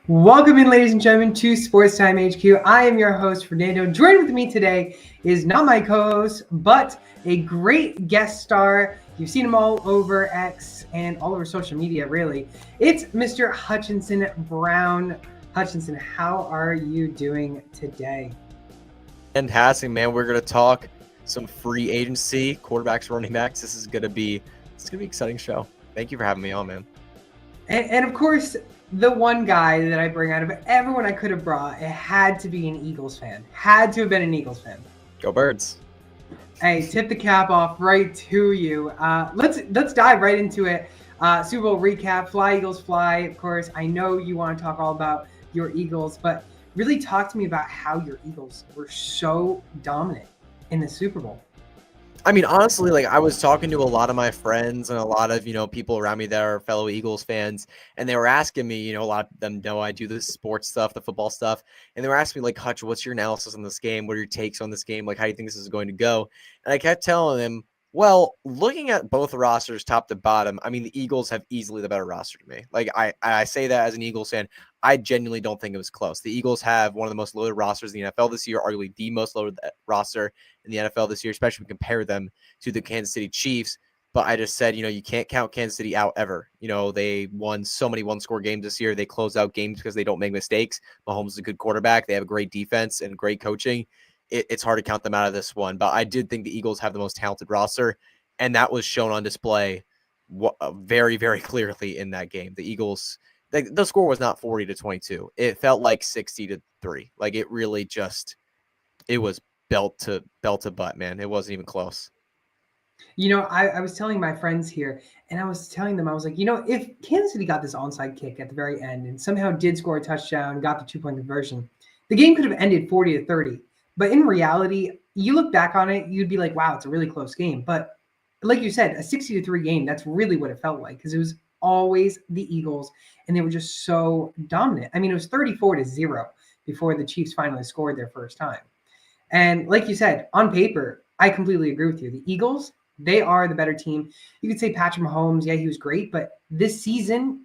Welcome in, ladies and gentlemen, to Sports Time HQ. I am your host, Fernando. Joined with me today is not my co-host, but a great guest star. You've seen him all over X and all over social media, really. It's Mr. Hutchinson Brown. Hutchinson, how are you doing today? Fantastic, man. We're gonna talk some free agency, quarterbacks, running backs. This is gonna be an exciting show. Thank you for having me on, man. And of course, the one guy that I bring out of everyone I could have brought, it had to be an Eagles fan. Had to have been an Eagles fan. Go Birds. Hey, tip the cap off right to you. Let's dive right into it. Super Bowl recap. Fly Eagles fly. Of course, I know you want to talk all about your Eagles, but really talk to me about how your Eagles were so dominant in the Super Bowl. I mean, honestly, like I was talking to a lot of my friends and a lot of, people around me that are fellow Eagles fans, and they were asking me, a lot of them know I do the sports stuff, the football stuff, and they were asking me like, Hutch, what's your analysis on this game? What are your takes on this game? Like, how do you think this is going to go? And I kept telling them, well, looking at both rosters top to bottom, I mean, the Eagles have easily the better roster to me. Like I say that as an Eagles fan. I genuinely don't think it was close. The Eagles have one of the most loaded rosters in the NFL this year, arguably the most loaded roster in the NFL this year, especially when we compare them to the Kansas City Chiefs. But I just said, you can't count Kansas City out ever. They won so many one-score games this year. They close out games because they don't make mistakes. Mahomes is a good quarterback. They have a great defense and great coaching. It's hard to count them out of this one. But I did think the Eagles have the most talented roster, and that was shown on display very, very clearly in that game. The Eagles, the score was not 40-22. It felt like 60-3. Like it really just, it was belt to butt, man. It wasn't even close. I was telling my friends here, and I was telling them, I was like, if Kansas City got this onside kick at the very end and somehow did score a touchdown, got the 2-point conversion, the game could have ended 40-30. But in reality, you look back on it, you'd be like, wow, it's a really close game. But like you said, a 60-3 game, that's really what it felt like, because it was always the Eagles, and they were just so dominant. I mean, it was 34-0 before the Chiefs finally scored their first time. And like you said, on paper, I completely agree with you. The Eagles, they are the better team. You could say Patrick Mahomes, yeah, he was great, but this season,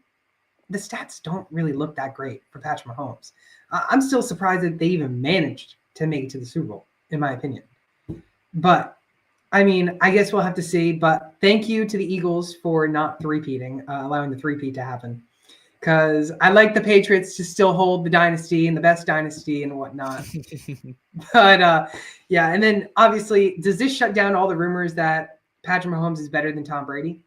the stats don't really look that great for Patrick Mahomes. I'm still surprised that they even managed to make it to the Super Bowl, in my opinion. But I mean, I guess we'll have to see. But thank you to the Eagles for not three-peating, allowing the three-peat to happen. Because I like the Patriots to still hold the dynasty and the best dynasty and whatnot. But yeah, and then obviously, does this shut down all the rumors that Patrick Mahomes is better than Tom Brady?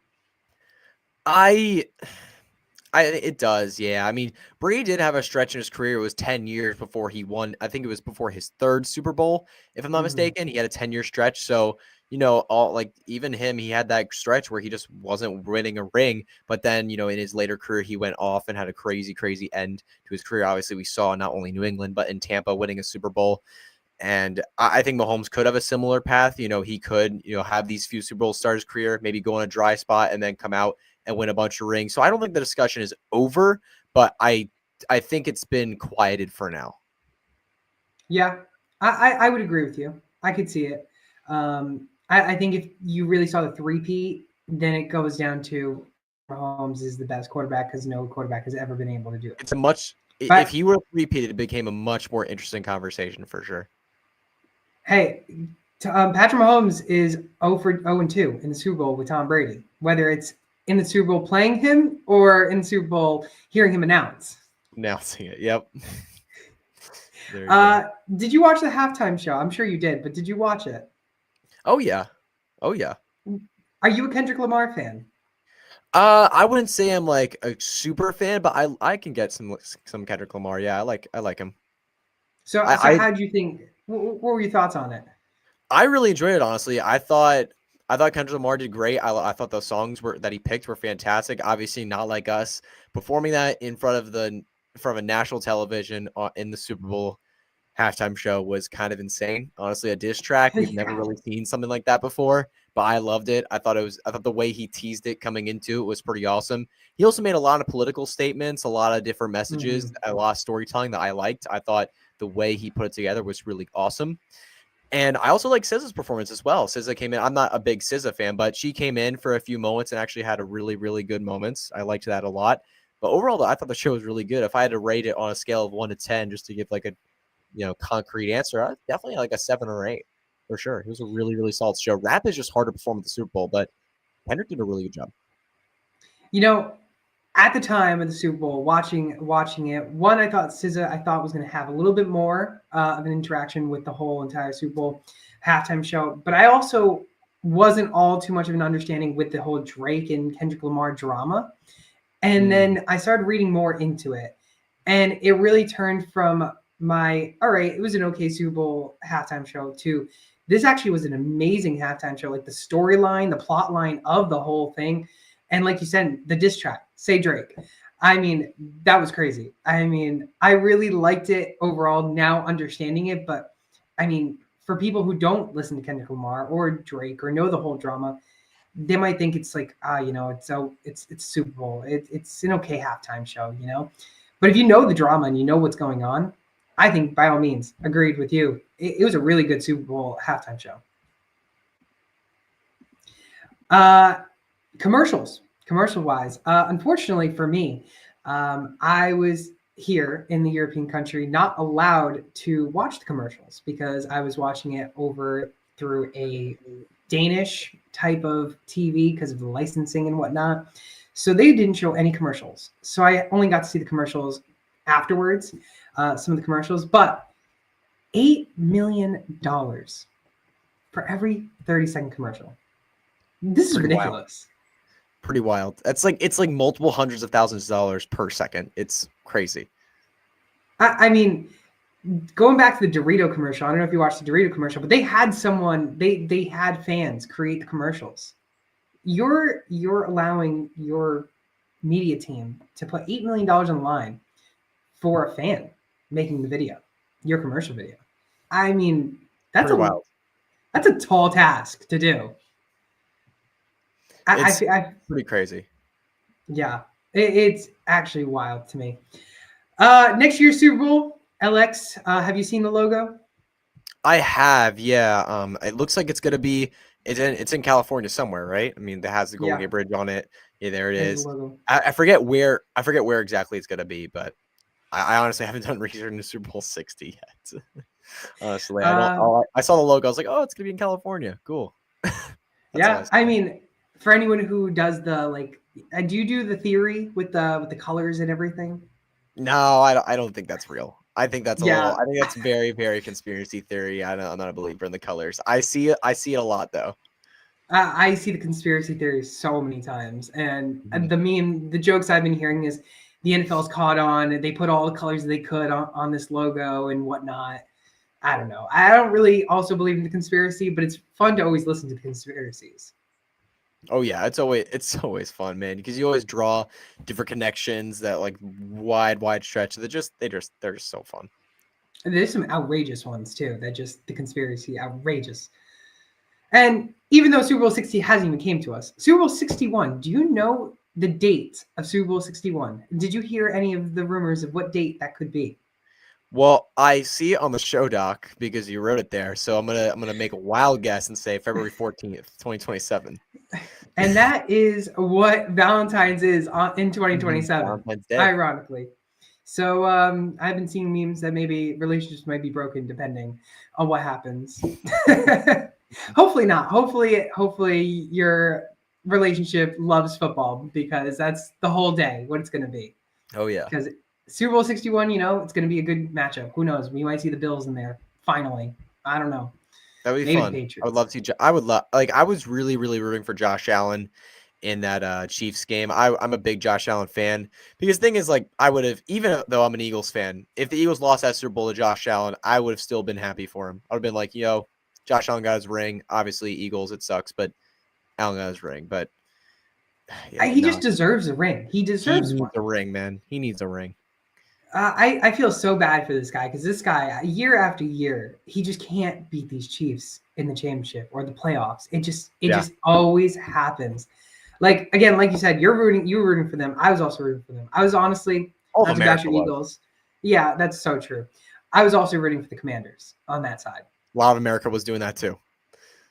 It does, yeah. I mean, Brady did have a stretch in his career. It was 10 years before he won. I think it was before his third Super Bowl, if I'm not mistaken. He had a 10-year stretch. So, even him, he had that stretch where he just wasn't winning a ring. But then, in his later career, he went off and had a crazy, crazy end to his career. Obviously, we saw not only New England, but in Tampa winning a Super Bowl. And I think Mahomes could have a similar path. He could, have these few Super Bowls start his career, maybe go in a dry spot and then come out and win a bunch of rings. So I don't think the discussion is over, but I think it's been quieted for now. Yeah, I would agree with you. I could see it. I think if you really saw the three-peat, then it goes down to Mahomes is the best quarterback because no quarterback has ever been able to do it. If he were repeated, it became a much more interesting conversation for sure. Hey, Patrick Mahomes is 0-2 in the Super Bowl with Tom Brady, whether it's in the Super Bowl playing him or in the Super Bowl hearing him announce. Announcing it, yep. Did you watch the halftime show? I'm sure you did, but did you watch it? Oh yeah. Are you a Kendrick Lamar fan? I wouldn't say I'm like a super fan, but I can get some Kendrick Lamar. Yeah, I like him. So how do you think? What were your thoughts on it? I really enjoyed it, honestly. I thought Kendrick Lamar did great. I thought the songs that he picked were fantastic. Obviously, not like us performing that in front of a national television in the Super Bowl halftime show was kind of insane. Honestly, a diss track. We've never really seen something like that before, but I loved it. I thought the way he teased it coming into it was pretty awesome. He also made a lot of political statements, a lot of different messages, a lot of storytelling that I liked. I thought the way he put it together was really awesome. And I also like SZA's performance as well. SZA came in. I'm not a big SZA fan, but she came in for a few moments and actually had a really, really good moments. I liked that a lot. But overall, though, I thought the show was really good. If I had to rate it on a scale of 1 to 10, just to give like a concrete answer, I'd definitely like a 7 or 8 for sure. It was a really, really solid show. Rap is just hard to perform at the Super Bowl, but Kendrick did a really good job. You know, at the time of the Super Bowl, watching it, one, I thought SZA was going to have a little bit more of an interaction with the whole entire Super Bowl halftime show, but I also wasn't all too much of an understanding with the whole Drake and Kendrick Lamar drama. And then I started reading more into it, and it really turned from all right, it was an okay Super Bowl halftime show, to this actually was an amazing halftime show. Like the storyline, the plot line of the whole thing. And like you said, the diss track, Say Drake. I mean, that was crazy. I mean, I really liked it overall, now understanding it. But I mean, for people who don't listen to Kendrick Lamar or Drake or know the whole drama, they might think it's like, it's Super Bowl. It's an okay halftime show, But if you know the drama and you know what's going on, I think by all means, agreed with you. It was a really good Super Bowl halftime show. Commercial-wise, unfortunately for me, I was here in the European country not allowed to watch the commercials because I was watching it over through a Danish type of TV because of the licensing and whatnot. So they didn't show any commercials. So I only got to see the commercials afterwards, some of the commercials, but $8 million for every 30-second commercial. This is ridiculous. Pretty wild. It's like multiple hundreds of thousands of dollars per second. It's crazy. I mean, going back to the Dorito commercial, I don't know if you watched the Dorito commercial, but they had they had fans create the commercials. You're allowing your media team to put $8 million on the line for a fan making the video, your commercial video. I mean, that's wild. That's a tall task to do. It's pretty crazy. Yeah, it's actually wild to me. Next year's Super Bowl, LX, have you seen the logo? I have, yeah. It looks like it's gonna be. It's in California somewhere, right? I mean, it has the Golden Gate Bridge on it. Yeah, there it is. I forget where exactly it's gonna be, but I honestly haven't done research into Super Bowl 60 yet. Honestly, I saw the logo. I was like, oh, it's gonna be in California. Cool. Yeah, I mean, for anyone who does the do you do the theory with the colors and everything? No, I don't think that's real. I think that's I think that's very, very conspiracy theory. I'm not a believer in the colors. I see it a lot though. I see the conspiracy theories so many times, and the jokes I've been hearing is the NFL's caught on, and they put all the colors they could on this logo and whatnot. I don't know. I don't really also believe in the conspiracy, but it's fun to always listen to the conspiracies. Oh yeah, it's always fun, man, because you always draw different connections that like wide stretch. They're just so fun. And there's some outrageous ones too. That just the conspiracy outrageous. And even though Super Bowl 60 hasn't even came to us, Super Bowl 61. Do you know the date of Super Bowl 61? Did you hear any of the rumors of what date that could be? Well, I see it on the show doc because you wrote it there. So I'm gonna make a wild guess and say February 14th, 2027. And that is what Valentine's is in 2027. Valentine's Day. Ironically. So I've been seeing memes that maybe relationships might be broken depending on what happens. Hopefully not. Hopefully your relationship loves football, because that's the whole day what it's going to be. Oh yeah. Because Super Bowl 61, it's going to be a good matchup. Who knows? We might see the Bills in there finally. I don't know. That would be fun. I would love to. I was really, really rooting for Josh Allen in that Chiefs game. I'm a big Josh Allen fan, because the thing is, like, I would have, even though I'm an Eagles fan, if the Eagles lost that Super Bowl to Josh Allen, I would have still been happy for him. I would have been like, Josh Allen got his ring. Obviously, Eagles, it sucks, but Allen got his ring. But he just deserves a ring. He needs a ring, man. He needs a ring. I feel so bad for this guy, because this guy, year after year, he just can't beat these Chiefs in the championship or the playoffs. It just always happens. Like, again, like you said, you were rooting for them. I was also rooting for them. I was honestly not to bash your Eagles. Yeah, that's so true. I was also rooting for the Commanders on that side. A lot of America was doing that too.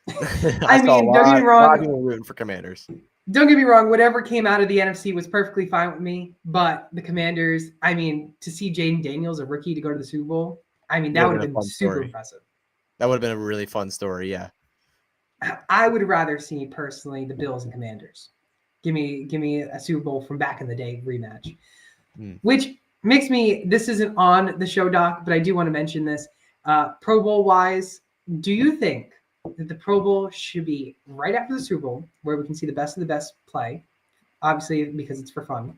I mean, don't get me wrong. A lot of people rooting for Commanders. don't get me wrong, whatever came out of the NFC was perfectly fine with me. But the Commanders, I mean, to see Jaden Daniels, a rookie, to go to the Super Bowl, I mean, that Would would have have been a been fun super story. impressive. That would have been a really fun story. Yeah. I would rather see personally the Bills and Commanders. Give me a Super Bowl from back in the day rematch. Hmm. Which makes me, this isn't on the show doc, but I do want to mention this. Pro Bowl wise, do you think that the Pro Bowl should be right after the Super Bowl, where we can see the best of the best play, obviously because it's for fun,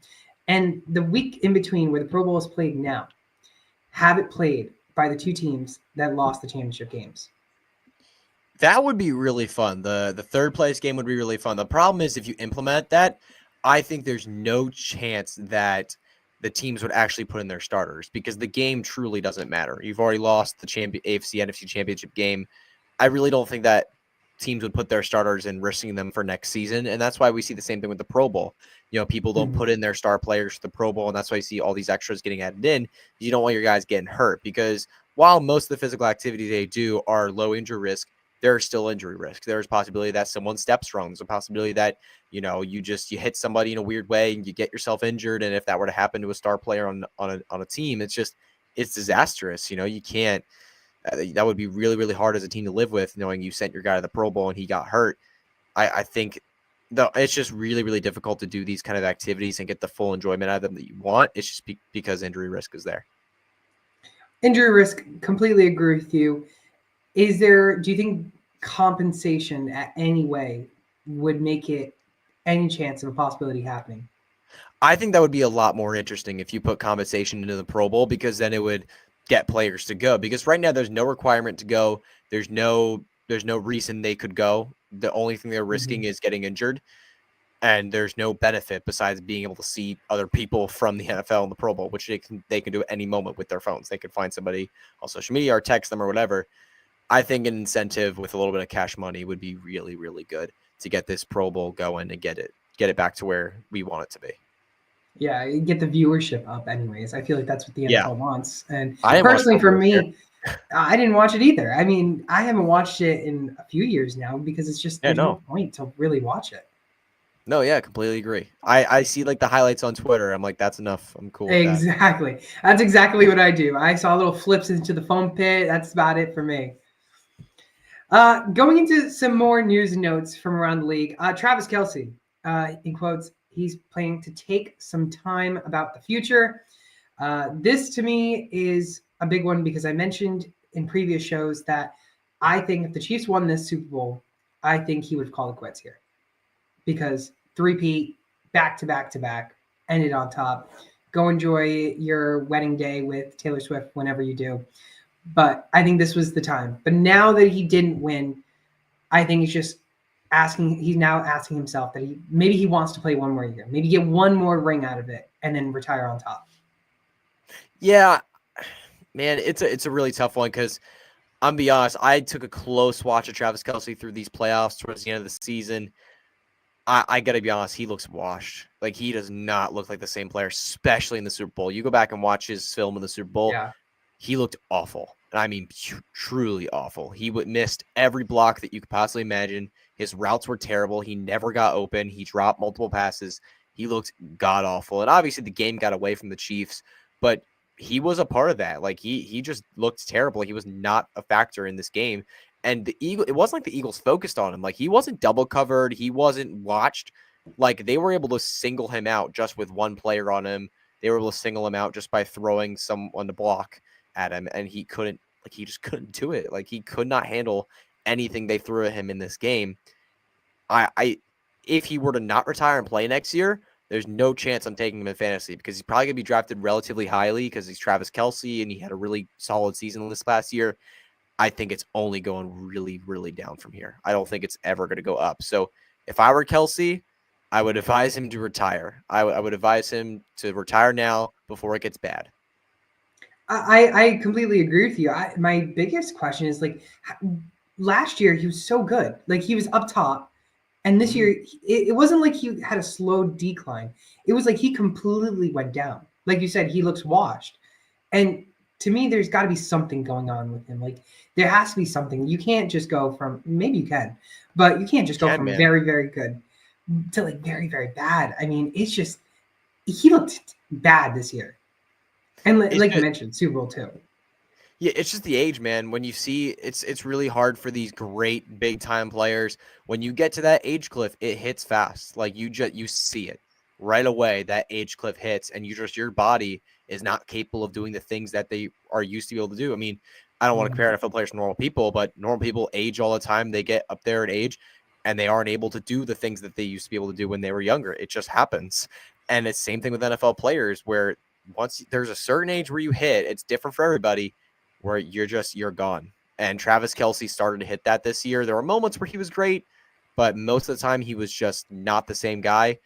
and the week in between where the Pro Bowl is played now, have it played by the two teams that lost the championship games? That would be really fun. The third place game would be really fun. The problem is if you implement that, I think there's no chance that the teams would actually put in their starters because the game truly doesn't matter. You've already lost the AFC NFC championship game. I really don't think that teams would put their starters and risking them for next season. And that's why we see the same thing with the Pro Bowl. You know, people don't put in their star players for the Pro Bowl, and that's why you see all these extras getting added in. You don't want your guys getting hurt because while most of the physical activity they do are low injury risk, there's still injury risk. There's a possibility that someone steps wrong. There's a possibility that, you know, you hit somebody in a weird way and you get yourself injured. And if that were to happen to a star player on a team, it's disastrous. You know, you can't, that would be really, really hard as a team to live with, knowing you sent your guy to the Pro Bowl and he got hurt. I think it's just really, really difficult to do these kind of activities and get the full enjoyment out of them that you want. It's just because injury risk is there. Injury risk, completely agree with you. Do you think compensation at any way would make it any chance of a possibility happening? I think that would be a lot more interesting if you put compensation into the Pro Bowl because then it would get players to go. Because right now there's no requirement to go. There's no reason they could go. The only thing they're risking is getting injured. And there's no benefit besides being able to see other people from the NFL in the Pro Bowl, which they can do at any moment with their phones. They could find somebody on social media or text them or whatever. I think an incentive with a little bit of cash money would be really, really good to get this Pro Bowl going and get it back to where we want it to be. Yeah, get the viewership up anyways. I feel like that's what the Yeah. NFL wants. And I didn't personally watch for Pro Bowl this year. me, I didn't watch it either. I mean, I haven't watched it in a few years now because it's just there's no point to really watch it. No, yeah, completely agree. I see like the highlights on Twitter. I'm like, that's enough. I'm cool with that. Exactly. That's exactly what I do. I saw little flips into the foam pit. That's about it for me. Going into some more news and notes from around the league, Travis Kelce, in quotes, he's planning to take some time about the future. This to me is a big one because I mentioned in previous shows that I think if the Chiefs won this Super Bowl, I think he would call it quits here because three-peat, back to back to back, ended on top. Go enjoy your wedding day with Taylor Swift whenever you do. But I think this was the time. But now that he didn't win, I think he's now asking himself that maybe he wants to play one more year, maybe get one more ring out of it and then retire on top. Yeah, man, it's a really tough one because I'm gonna be honest, I took a close watch of Travis Kelce through these playoffs towards the end of the season. I gotta be honest, he looks washed. Like he does not look like the same player, especially in the Super Bowl. You go back and watch his film in the Super Bowl. Yeah. He looked awful. And I mean, truly awful. He missed every block that you could possibly imagine. His routes were terrible. He never got open. He dropped multiple passes. He looked god awful. And obviously the game got away from the Chiefs, but he was a part of that. Like he just looked terrible. He was not a factor in this game. And it wasn't like the Eagles focused on him. Like he wasn't double covered. He wasn't watched. Like they were able to single him out just with one player on him. They were able to single him out just by throwing someone to block at him. And he just couldn't do it. Like he could not handle anything they threw at him in this game. If he were to not retire and play next year, there's no chance I'm taking him in fantasy because he's probably going to be drafted relatively highly because he's Travis Kelce and he had a really solid season this last year. I think it's only going really, really down from here. I don't think it's ever going to go up. So if I were Kelce, I would advise him to retire. I would advise him to retire now before it gets bad. I completely agree with you. My biggest question is like last year he was so good. Like he was up top. And this year, it wasn't like he had a slow decline. It was like he completely went down. Like you said, he looks washed. And to me, there's got to be something going on with him. Like there has to be something. You can't just go from, maybe you can, but you can't just go from very, very good. to like very, very bad. I mean, it's just he looked bad this year. And It's like you just, mentioned, Super Bowl too. yeah, it's just the age, man. When you see it's really hard for these great big time players. When you get to that age cliff, it hits fast. Like you see it right away. That age cliff hits, and your body is not capable of doing the things that they are used to be able to do. I mean, I don't want to Mhm. compare NFL players to normal people, but normal people age all the time. They get up there in age, and they aren't able to do the things that they used to be able to do when they were younger. It just happens, and it's same thing with NFL players, where once there's a certain age where you hit, it's different for everybody where you're gone. And Travis Kelce started to hit that this year. There were moments where he was great, but most of the time he was just not the same guy.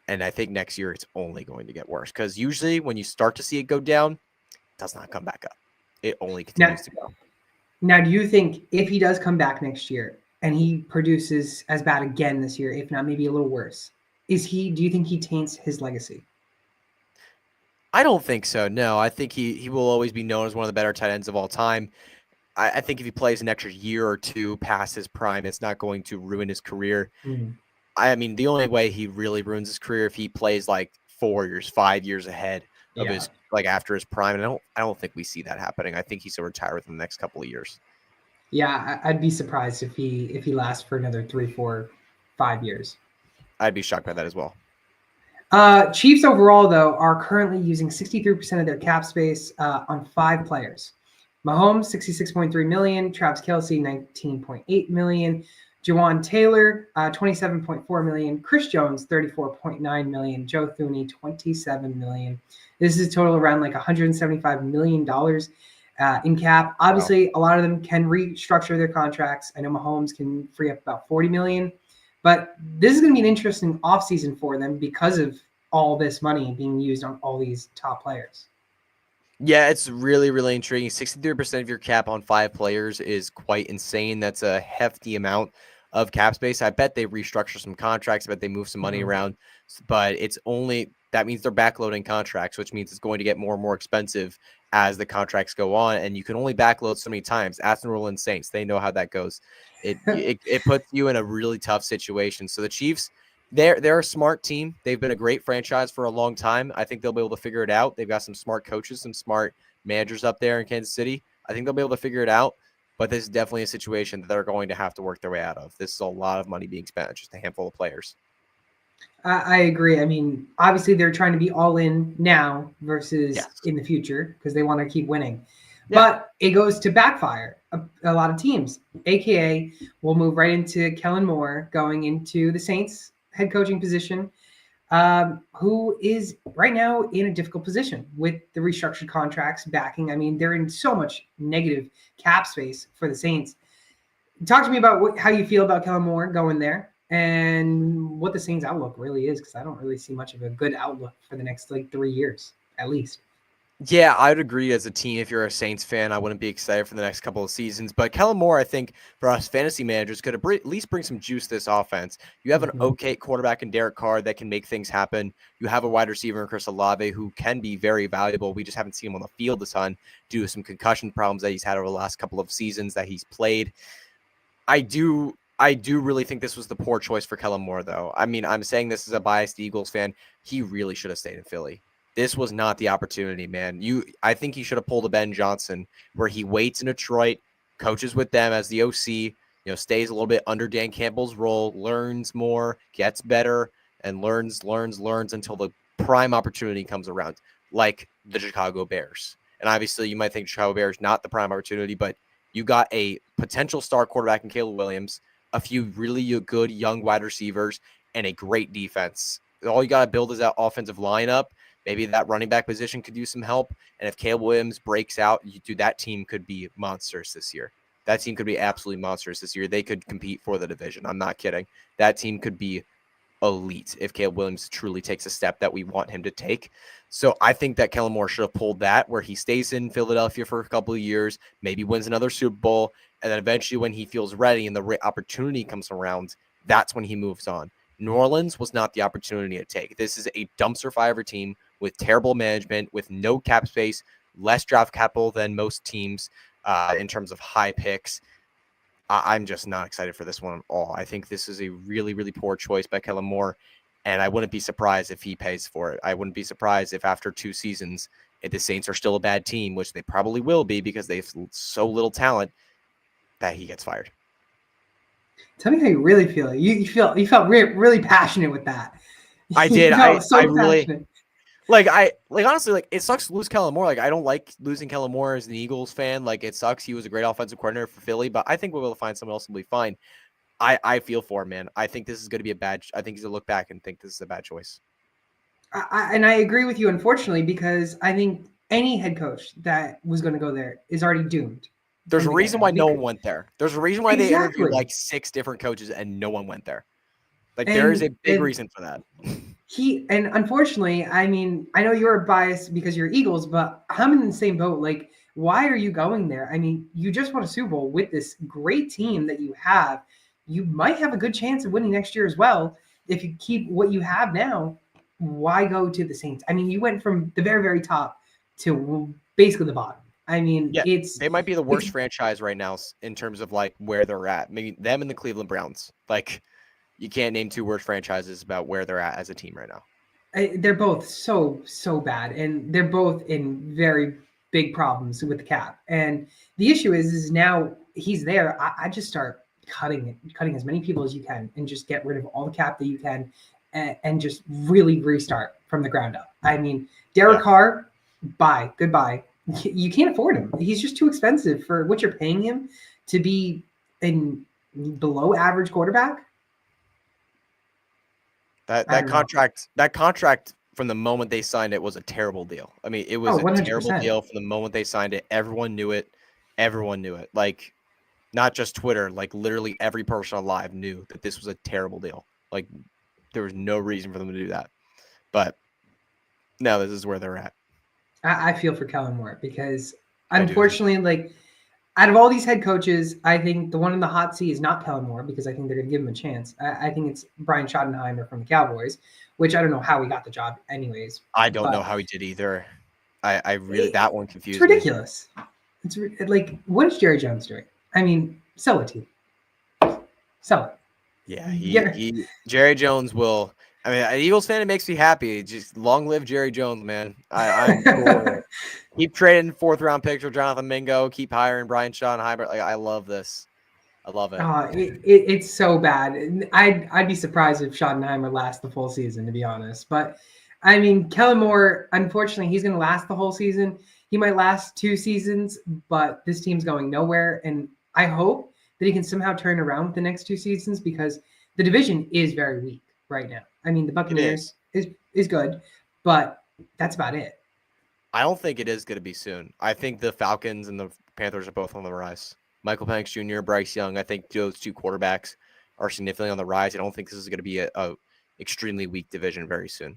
And I think next year it's only going to get worse because usually when you start to see it go down, it does not come back up. It only Now, continues to go. now, do you think if he does come back next year and he produces as bad again this year, if not maybe a little worse, is he? Do you think he taints his legacy? I don't think so. No, I think he will always be known as one of the better tight ends of all time. I think if he plays an extra year or two past his prime, it's not going to ruin his career. Mhm. I mean, the only way he really ruins his career if he plays like 4 years, 5 years ahead of Yeah, his like after his prime. And I don't think we see that happening. I think he's gonna retire within the next couple of years. yeah. I'd be surprised if he lasts for another 3, 4, 5 years. I'd be shocked by that as well. Chiefs overall, though, are currently using 63% of their cap space on 5 players. Mahomes, 66.3 million, Travis Kelce, 19.8 million, Jawan Taylor, 27.4 million, Chris Jones, 34.9 million, Joe Thuney, 27 million. This is a total around like $175 million in cap. Wow. Obviously, a lot of them can restructure their contracts. I know Mahomes can free up about 40 million. But this is going to be an interesting offseason for them because of all this money being used on all these top players. Yeah, it's really, really intriguing. 63% of your cap on 5 players is quite insane. That's a hefty amount of cap space. I bet they restructure some contracts. I bet they move some money Mhm. around, but it's only that means they're backloading contracts, which means it's going to get more and more expensive as the contracts go on. And you can only backload so many times. Aston Roll and Saints, they know how that goes. It puts you in a really tough situation. So the Chiefs, they're a smart team. They've been a great franchise for a long time. I think they'll be able to figure it out. They've got some smart coaches, some smart managers up there in Kansas City. I think they'll be able to figure it out. But this is definitely a situation that they're going to have to work their way out of. This is a lot of money being spent on just a handful of players. I agree. I mean, obviously, they're trying to be all in now versus Yes. in the future because they want to keep winning. Yeah. But it goes to backfire a lot of teams. AKA, we'll move right into Kellen Moore going into the Saints head coaching position. Who is right now in a difficult position with the restructured contracts backing. I mean, they're in so much negative cap space for the Saints. Talk to me about how you feel about Kellen Moore going there and what the Saints' outlook really is, because I don't really see much of a good outlook for the next like 3 years at least. Yeah, I would agree as a team. If you're a Saints fan, I wouldn't be excited for the next couple of seasons. But Kellen Moore, I think, for us fantasy managers, could at least bring some juice to this offense. You have an Mm-hmm. okay quarterback in Derek Carr that can make things happen. You have a wide receiver in Chris Olave who can be very valuable. We just haven't seen him on the field a ton due to some concussion problems that he's had over the last couple of seasons that he's played. I do really think this was the poor choice for Kellen Moore, though. I mean, I'm saying this as a biased Eagles fan. He really should have stayed in Philly. This was not the opportunity, man. I think he should have pulled a Ben Johnson, where he waits in Detroit, coaches with them as the OC, stays a little bit under Dan Campbell's role, learns more, gets better, and learns until the prime opportunity comes around, like the Chicago Bears. And obviously, you might think Chicago Bears not the prime opportunity, but you got a potential star quarterback in Caleb Williams, a few really good young wide receivers, and a great defense. All you got to build is that offensive lineup. Maybe that running back position could use some help. And if Caleb Williams breaks out, that team could be monsters this year. That team could be absolutely monsters this year. They could compete for the division. I'm not kidding. That team could be elite if Caleb Williams truly takes a step that we want him to take. So I think that Kellen Moore should have pulled that, where he stays in Philadelphia for a couple of years, maybe wins another Super Bowl, and then eventually when he feels ready and the opportunity comes around, that's when he moves on. New Orleans was not the opportunity to take. This is a dumpster fire team with terrible management, with no cap space, less draft capital than most teams in terms of high picks. I'm just not excited for this one at all. I think this is a really, really poor choice by Kellen Moore, and I wouldn't be surprised if he pays for it. I wouldn't be surprised if after 2 seasons, if the Saints are still a bad team, which they probably will be because they have so little talent, that he gets fired. Tell me how you really feel. You felt really passionate with that. I You did. felt I so really passionate. honestly, like, it sucks to lose Kellen Moore. Like, I don't like losing Kellen Moore as an Eagles fan. Like, it sucks. He was a great offensive coordinator for Philly, but I think we'll be able to find someone else and be fine. I feel for him, man. I think this is going to be a bad. I think he's going to look back and think this is a bad choice. And I agree with you, unfortunately, because I think any head coach that was going to go there is already doomed. There's From a the reason get-go. why no one went there. There's a reason why they interviewed Exactly. like 6 different coaches and no one went there. Like, there is a And big reason for that. and unfortunately, I mean, I know you're biased because you're Eagles, but I'm in the same boat. Like, why are you going there? I mean, you just won a Super Bowl with this great team that you have. You might have a good chance of winning next year as well if you keep what you have now. Why go to the Saints? I mean, you went from the very, very top to basically the bottom. I mean, Yeah, it's they might be the it's worst franchise right now in terms of like where they're at. Maybe them and the Cleveland Browns. Like, you can't name 2 worst franchises about where they're at as a team right now. they're both so bad, and they're both in very big problems with the cap. And the issue is now he's there. I just start cutting as many people as you can, and just get rid of all the cap that you can, and just really restart from the ground up. I mean, Derek Yeah. Carr, bye, goodbye. You can't afford him. He's just too expensive for what you're paying him to be an below average quarterback. That I that don't know. contract from the moment they signed it was a terrible deal. I mean, it Oh, was a terrible 100%. deal from the moment they signed it. Everyone knew it. Everyone knew it. Like, not just Twitter, like literally every person alive knew that this was a terrible deal. Like, there was no reason for them to do that. But now this is where they're at. I feel for Kellen Moore because I do as well. unfortunately, like out of all these head coaches, I think the one in the hot seat is not Kellen Moore because I think they're going to give him a chance. I think it's Brian Schottenheimer from the Cowboys, which I don't know how he got the job, anyways. I don't know But how he did either. I really, that one it's confused me. ridiculous. It's like, what is Jerry Jones doing? I mean, sell it to you. Sell it. Yeah, Get Jerry Jones will. I mean, an Eagles fan, it makes me happy. Just long live Jerry Jones, man. I'm cool with it. Keep trading 4th-round picks for Jonathan Mingo. Keep hiring Brian Schottenheimer. Like, I love this. I love it. it's so bad. I'd be surprised if Schottenheimer lasts the full season, to be honest. But I mean, Kellen Moore, unfortunately, he's going to last the whole season. He might last 2 seasons, but this team's going nowhere. And I hope that he can somehow turn around with the next 2 seasons because the division is very weak right now. I mean, the It is. Buccaneers is good, but that's about it. I don't think it is going to be soon. I think the Falcons and the Panthers are both on the rise. Michael Penix Jr., Bryce Young, I think those 2 quarterbacks are significantly on the rise. I don't think this is going to be a extremely weak division very soon.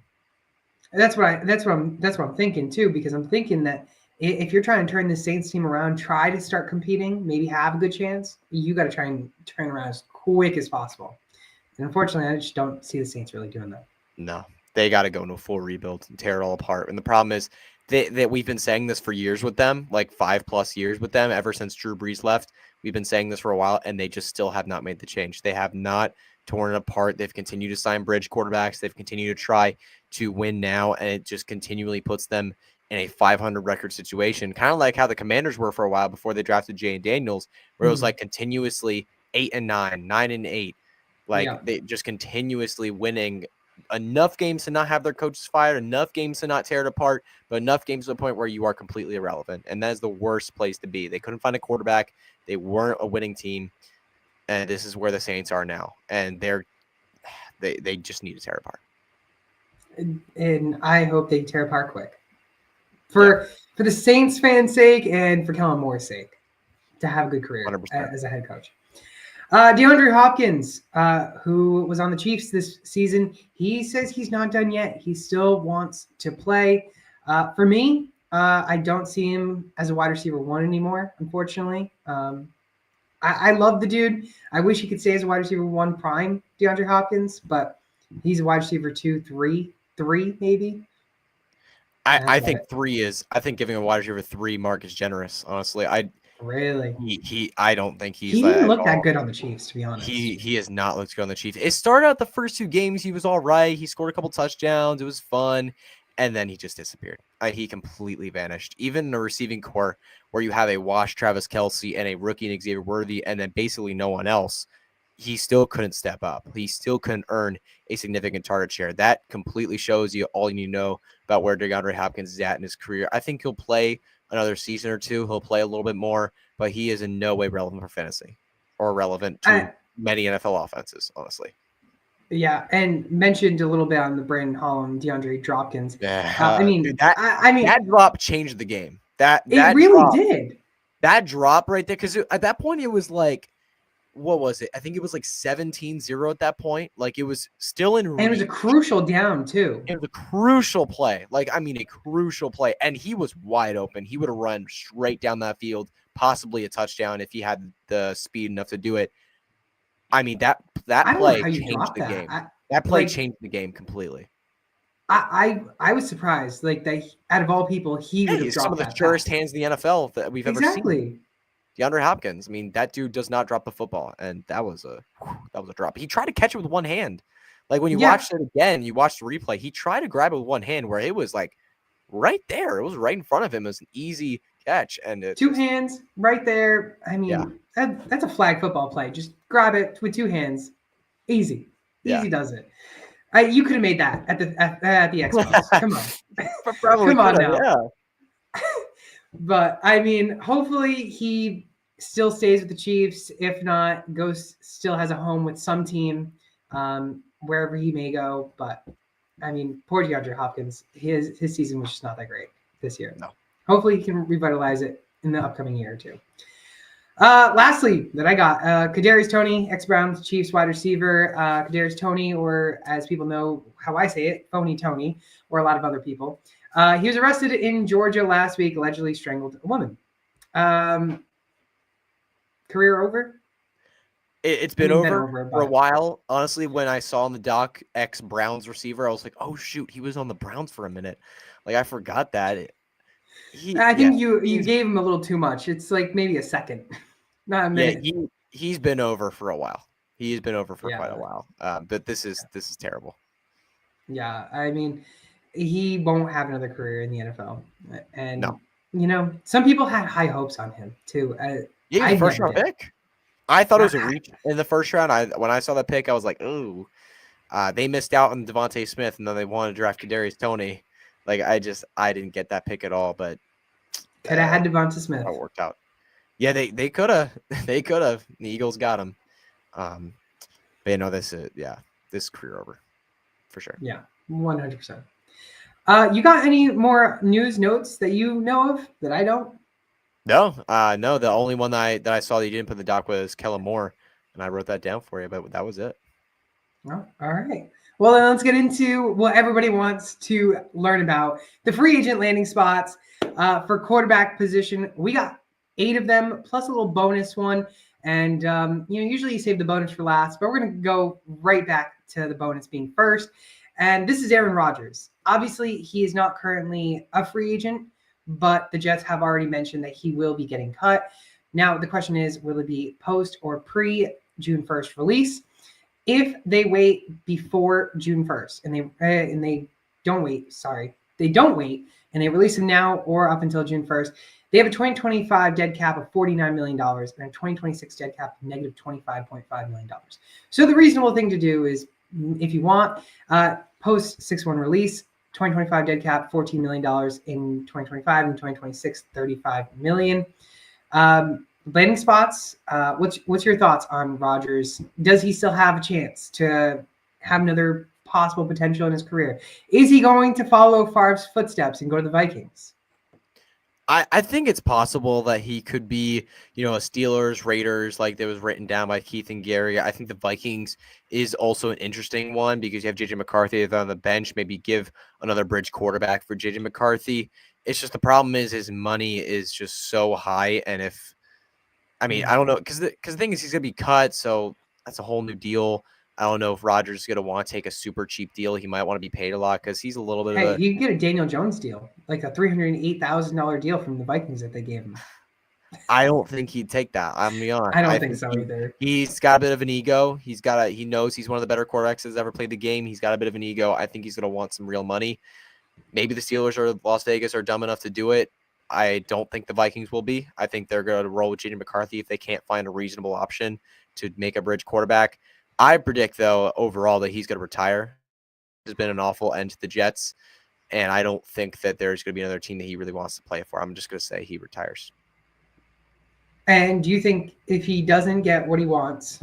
That's what I'm thinking too, because I'm thinking that if you're trying to turn the Saints team around, try to start competing, maybe have a good chance. You got to try and turn around as quick as possible. And unfortunately, I just don't see the Saints really doing that. No, they got to go into a full rebuild and tear it all apart. And the problem is that we've been saying this for years with them, like 5+ years with them, ever since Drew Brees left. We've been saying this for a while, and they just still have not made the change. They have not torn it apart. They've continued to sign bridge quarterbacks. They've continued to try to win now, and it just continually puts them in a 500 record situation, kind of like how the Commanders were for a while before they drafted Jay Daniels, where it was like continuously 8-9, 9-8. Like, Yeah. they just continuously winning enough games to not have their coaches fired, enough games to not tear it apart, but enough games to the point where you are completely irrelevant. And that is the worst place to be. They couldn't find a quarterback. They weren't a winning team. And this is where the Saints are now. And they just need to tear it apart. And I hope they tear apart quick. For the Saints fans' sake and for Kellen Moore's sake, to have a good career 100%. as a head coach. DeAndre Hopkins, who was on the Chiefs this season, he says he's not done yet. He still wants to play. For me, I don't see him as a wide receiver 1 anymore, unfortunately. I love the dude. I wish he could stay as a wide receiver 1 prime, DeAndre Hopkins, but he's a wide receiver 2, 3 maybe. I think 3 is. I think giving a wide receiver 3 mark is generous. Honestly, Really? I don't think he's He that didn't at look that all. good on the Chiefs, to be honest. He has not looked good on the Chiefs. It started out the first 2 games, he was all right. He scored a couple touchdowns. It was fun. And then he just disappeared. He completely vanished. Even in a receiving core where you have a wash Travis Kelce and a rookie in Xavier Worthy and then basically no one else, he still couldn't step up. He still couldn't earn a significant target share. That completely shows you all you need to know about where DeAndre Hopkins is at in his career. I think he'll play another season or two. He'll play a little bit more, but he is in no way relevant for fantasy or relevant to I, many NFL offenses, honestly. yeah, and mentioned a little bit on the Brandon Holland, DeAndre Dropkins. I Yeah, mean, dude, that I mean, that drop changed the game. That it that really drop, did. that drop right there, because at that point it was like, what was it? I think it was like 17-0 at that point. Like it was still in And it was a reach. crucial down, too. It was a crucial play. Like, I mean, a crucial play. And he was wide open. He would have run straight down that field, possibly a touchdown if he had the speed enough to do it. I mean, that I don't know play how you changed dropped the that. game. That play changed the game completely. I was surprised, like that. Out of all people, he Yeah, would have he's some of dropped the that surest pass. hands in the NFL that we've ever seen. Exactly. DeAndre Hopkins. I mean, that dude does not drop the football, and that was a drop. He tried to catch it with one hand. Like when you Yeah, watched it again, you watched the replay. He tried to grab it with one hand, where it was like right there. It was right in front of him. It was an easy catch, and it two just hands right there. I yeah, mean, that's a flag football play. Just grab it with 2 hands. Easy, yeah. easy does it. You could have made that at the Expos. Come on, Probably come could on have. now. Yeah, But I mean, hopefully he still stays with the Chiefs. If not, still has a home with some team, wherever he may go. But I mean, poor DeAndre Hopkins, his season was just not that great this year. no. Hopefully he can revitalize it in the upcoming year or two. Lastly, that I got Kadarius Toney, ex-Browns Chiefs wide receiver. Kadarius Toney, or as people know how I say it, Phony Tony, or a lot of other people. He was arrested in Georgia last week, allegedly strangled a woman. Career over? It's I been mean, over for a but while. Honestly, when I saw in the doc ex-Browns receiver, I was like, oh shoot, he was on the Browns for a minute. Like I forgot that. I Yeah, think you gave him a little too much. It's like maybe a second, not a yeah, minute. he's been over for a while. He's been over for quite a Yeah, while. But this is terrible. yeah. I mean, he won't have another career in the NFL, and No. some people had high hopes on him too. Yeah, he was I a first never round did. pick. I thought it was a I- reach in the first round. When I saw that pick, I was like, ooh, they missed out on Devontae Smith, and then they wanted to draft Kadarius Toney. Like I didn't get that pick at all. But Could have had Devonta how Smith. it worked out. Yeah, they could have. They could have. The Eagles got him. But this is career over for sure. Yeah, 100%. You got any more news notes that you know of that I don't? No, no. The only one that I saw that you didn't put in the doc was Kellen Moore, and I wrote that down for you. But that was it. Oh, all right. Well, then let's get into what everybody wants to learn about: the free agent landing spots for quarterback position. We got 8 of them plus a little bonus one, and usually you save the bonus for last, but we're gonna go right back to the bonus being first. And this is Aaron Rodgers. Obviously, he is not currently a free agent, but the Jets have already mentioned that he will be getting cut. Now, the question is, will it be post or pre June 1st release? If they wait before June 1st and they don't wait, and they release him now or up until June 1st, they have a 2025 dead cap of $49 million and a 2026 dead cap of negative $25.5 million. So the reasonable thing to do is, if you want, post 6-1 release, 2025 dead cap $14 million in 2025 and 2026 $35 million. Landing spots. What's your thoughts on Rodgers? Does he still have a chance to have another possible potential in his career? Is he going to follow Favre's footsteps and go to the Vikings? I think it's possible that he could be, a Steelers, Raiders, like that was written down by Keith and Gary. I think the Vikings is also an interesting one because you have JJ McCarthy on the bench. Maybe give another bridge quarterback for JJ McCarthy. It's just the problem is his money is just so high, and I don't know, because the thing is he's gonna be cut, so that's a whole new deal. I don't know if Rodgers is gonna want to take a super cheap deal. He might want to be paid a lot because he's a little bit Hey, of you can get a Daniel Jones deal, like a $308,000 deal from the Vikings that they gave him. I don't think he'd take that. I'm gonna be honest. I don't I think think so either. he's got a bit of an ego. He knows he's one of the better quarterbacks that's ever played the game. He's got a bit of an ego. I think he's gonna want some real money. Maybe the Steelers or Las Vegas are dumb enough to do it. I don't think the Vikings will be. I think they're going to roll with J.D. McCarthy if they can't find a reasonable option to make a bridge quarterback. I predict, though, overall that he's going to retire. Has been an awful end to the Jets, and I don't think that there's going to be another team that he really wants to play for. I'm just going to say he retires. And do you think if he doesn't get what he wants,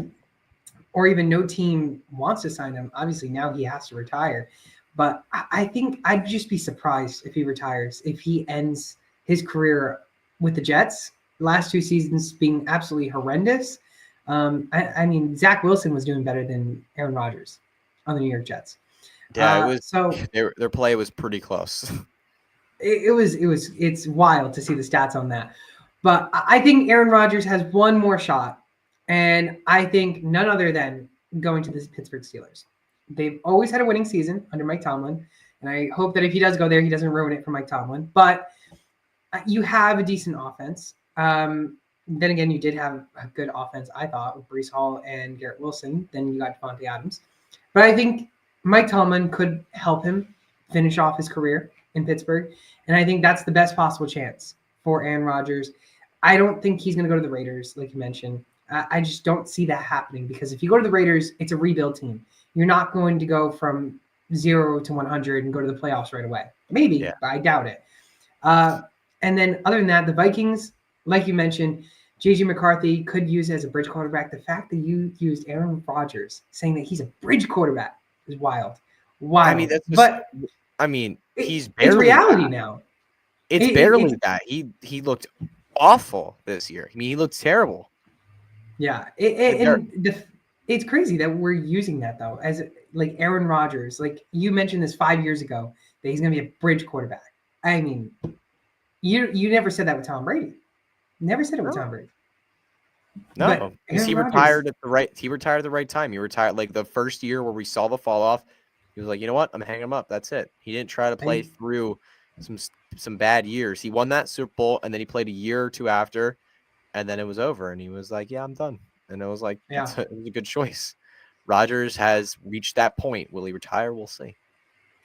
or even no team wants to sign him, obviously now he has to retire. But I think I'd just be surprised if he retires, if he ends his career with the Jets. Last 2 seasons being absolutely horrendous. I mean, Zach Wilson was doing better than Aaron Rodgers on the New York Jets. Yeah, it was. So Their play was pretty close. it's wild to see the stats on that. But I think Aaron Rodgers has one more shot, and I think none other than going to the Pittsburgh Steelers. They've always had a winning season under Mike Tomlin, and I hope that if he does go there, he doesn't ruin it for Mike Tomlin. But you have a decent offense. Then again, you did have a good offense, I thought, with Brees Hall and Garrett Wilson. Then you got Devontae Adams. But I think Mike Tomlin could help him finish off his career in Pittsburgh. And I think that's the best possible chance for Aaron Rodgers. I don't think he's going to go to the Raiders, like you mentioned. I just don't see that happening because if you go to the Raiders, it's a rebuild team. You're not going to go from 0 to 100 and go to the playoffs right away. Maybe, Yeah. but I doubt it. And then other than that, the Vikings, like you mentioned, J.J. McCarthy could use as a bridge quarterback. The fact that you used Aaron Rodgers saying that he's a bridge quarterback is wild. Wild. I mean, that's just, but he's it's barely reality that. now. It's barely that. He looked awful this year. I mean, he looked terrible. Yeah, Like it's crazy that we're using that though as like Aaron Rodgers. Like you mentioned this 5 years ago that he's going to be a bridge quarterback. I mean, you never said that with Tom Brady. Never said it with Tom Brady. No, because he Aaron retired Rodgers, He retired at the right time. He retired like the first year where we saw the fall off. He was like, you know what? I'm hanging him up. That's it. He didn't try to play through some bad years. He won that Super Bowl, and then he played a year or two after, and then it was over. And he was like, yeah, I'm done. And I was like, yeah. it was a good choice. Rodgers has reached that point. Will he retire? We'll see.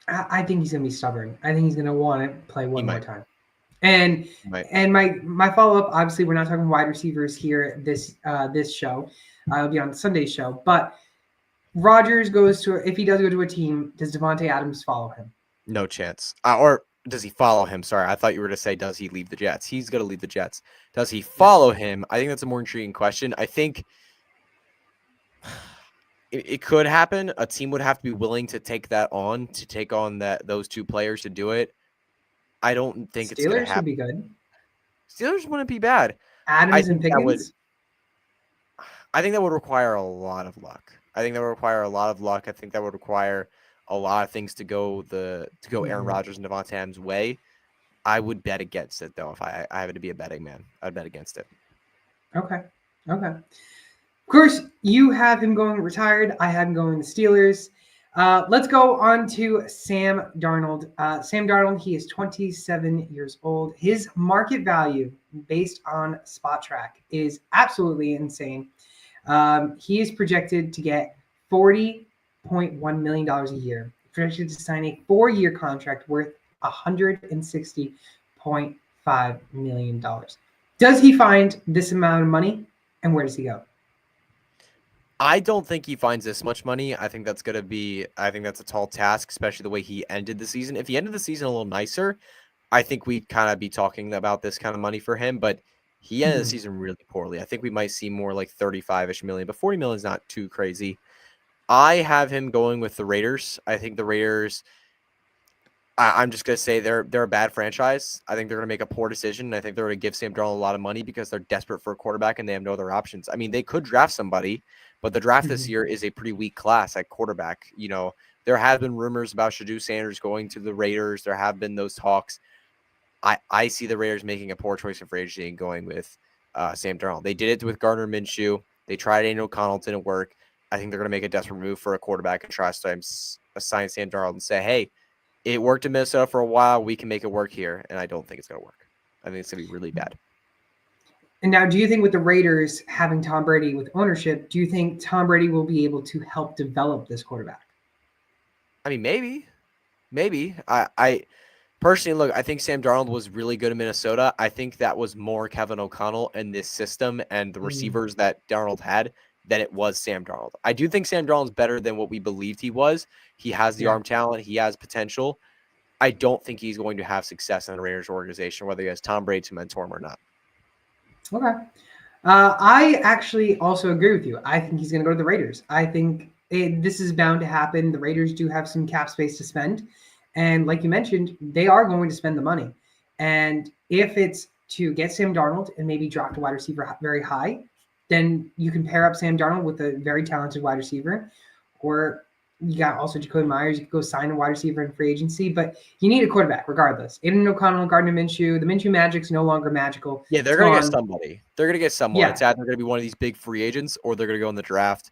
I think he's going to be stubborn. I think he's going to want to play one more time. And Right. and my follow up, obviously, we're not talking wide receivers here this show. It'll be on Sunday's show. But Rodgers goes to, if he does go to a team, does Devontae Adams follow him? No chance. Or does he follow him? Sorry, I thought you were to say, does he leave the Jets? He's going to leave the Jets. Does he follow him? I think that's a more intriguing question. I think it could happen. A team would have to be willing to take on those two players to do it. I don't think it's going to happen. Steelers would be good. Steelers wouldn't be bad. Adams and Pickens? I think that would require a lot of luck. I think that would require a lot of things to go Aaron Rodgers and Devontae Adams' way. I would bet against it, though, if I had to be a betting man. I'd bet against it. Okay. Of course, you have him going retired. I have him going the Steelers. Let's go on to Sam Darnold. Sam Darnold, he is 27 years old. His market value based on Spot Track is absolutely insane. He is projected to get $40.1 million a year, projected to sign a 4-year contract worth $160.5 million. Does he find this amount of money, and where does he go? I don't think he finds this much money. I think that's a tall task, especially the way he ended the season. If he ended the season a little nicer, I think we'd kind of be talking about this kind of money for him, but he ended the season really poorly. I think we might see more like 35-ish million, but 40 million is not too crazy. I have him going with the Raiders. I think the Raiders, I'm just going to say they're a bad franchise. I think they're going to make a poor decision. I think they're going to give Sam Darnold a lot of money because they're desperate for a quarterback and they have no other options. I mean, they could draft somebody, but the draft this year is a pretty weak class at quarterback. You know, there have been rumors about Shadou Sanders going to the Raiders. There have been those talks. I see the Raiders making a poor choice in free agency and going with Sam Darnold. They did it with Gardner Minshew. They tried Aiden O'Connell. It didn't work. I think they're going to make a desperate move for a quarterback and try to assign Sam Darnold and say, hey, it worked in Minnesota for a while. We can make it work here. And I don't think it's going to work. I think it's going to be really bad. And now, do you think with the Raiders having Tom Brady with ownership, do you think Tom Brady will be able to help develop this quarterback? I mean, maybe. I personally, look, I think Sam Darnold was really good in Minnesota. I think that was more Kevin O'Connell and this system and the Mm, receivers that Darnold had than it was Sam Darnold. I do think Sam Darnold's better than what we believed he was. He has the yeah. arm talent, he has potential. I don't think he's going to have success in the Raiders organization, whether he has Tom Brady to mentor him or not. Okay. I actually also agree with you. I think he's going to go to the Raiders. I think this is bound to happen. The Raiders do have some cap space to spend. And like you mentioned, they are going to spend the money. And if it's to get Sam Darnold and maybe draft a wide receiver very high, then you can pair up Sam Darnold with a very talented wide receiver. Or you got also Jacoby Myers. You could go sign a wide receiver in free agency, but you need a quarterback regardless. Aiden O'Connell, Gardner Minshew. The Minshew magic's no longer magical. Yeah, It's they're going to get gone. somebody. They're going to get someone. Yeah, It's either going to be one of these big free agents or they're going to go in the draft.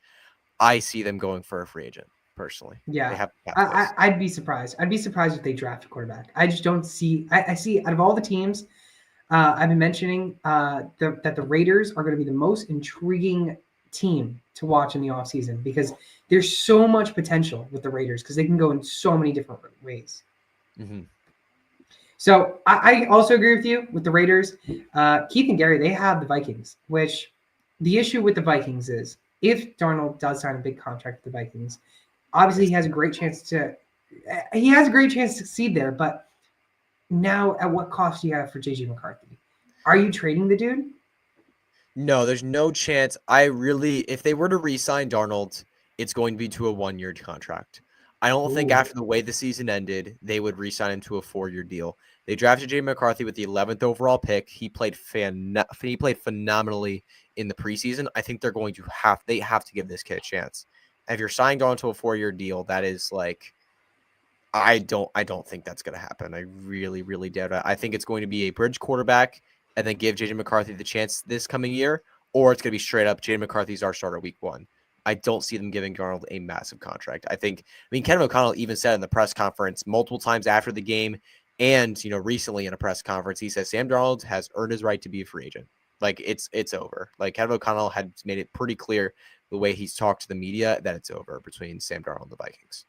I see them going for a free agent, personally. They yeah. have cap space. I'd be surprised. I'd be surprised if they draft a quarterback. I just don't see. I see out of all the teams I've been mentioning that the Raiders are going to be the most intriguing team to watch in the offseason because there's so much potential with the Raiders because they can go in so many different ways. Mm-hmm. So I also agree with you with the Raiders. Keith and Gary, they have the Vikings, which the issue with the Vikings is if Darnold does sign a big contract with the Vikings, obviously Yes. he has a great chance to succeed there, but now at what cost do you have for JJ McCarthy? Are you trading the dude? No, there's no chance. If they were to re-sign Darnold, it's going to be to a 1-year contract. I don't think Ooh. after the way the season ended, they would re-sign him to a 4-year deal. They drafted Jay McCarthy with the 11th overall pick. He played phenomenally in the preseason. I think they have to give this kid a chance. And if you're signing on to a 4-year deal, that is like I don't think that's going to happen. I really, really doubt it. I think it's going to be a bridge quarterback and then give JJ McCarthy the chance this coming year, or it's going to be straight up JJ McCarthy's our starter week 1. I don't see them giving Darnold a massive contract. I mean, Kevin O'Connell even said in the press conference multiple times after the game and, recently in a press conference, he says Sam Darnold has earned his right to be a free agent. Like it's over. Like Kevin O'Connell had made it pretty clear the way he's talked to the media that it's over between Sam Darnold and the Vikings.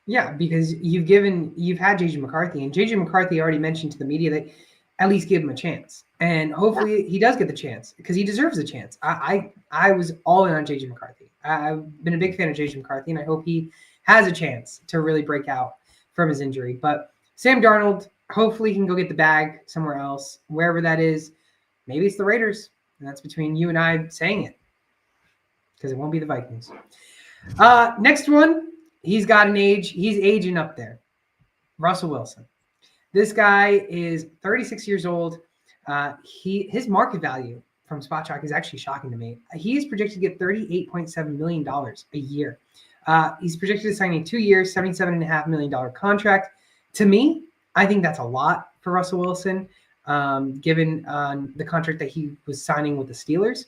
Yeah, because you've had JJ McCarthy, and JJ McCarthy already mentioned to the media that at least give him a chance, and hopefully he does get the chance because he deserves a chance. I was all in on JJ McCarthy. I've been a big fan of JJ McCarthy, and I hope he has a chance to really break out from his injury. But Sam Darnold, hopefully he can go get the bag somewhere else, wherever that is. Maybe it's the Raiders, and that's between you and I saying it because it won't be the Vikings. Next one, he's got an age. He's aging up there. Russell Wilson. This guy is 36 years old. His market value from Spot Chalk is actually shocking to me. He is projected to get $38.7 million a year. He's projected to sign a 2-year, $77.5 million contract. To me, I think that's a lot for Russell Wilson, given the contract that he was signing with the Steelers.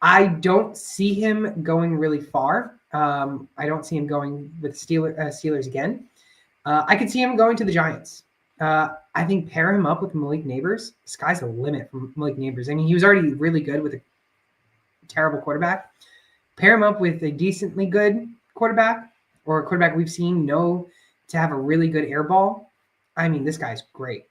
I don't see him going really far. I don't see him going with Steelers again. I could see him going to the Giants. I think pair him up with Malik Neighbors. Sky's the limit for Malik Neighbors. I mean, he was already really good with a terrible quarterback. Pair him up with a decently good quarterback or a quarterback we've seen know to have a really good air ball. I mean, this guy's great.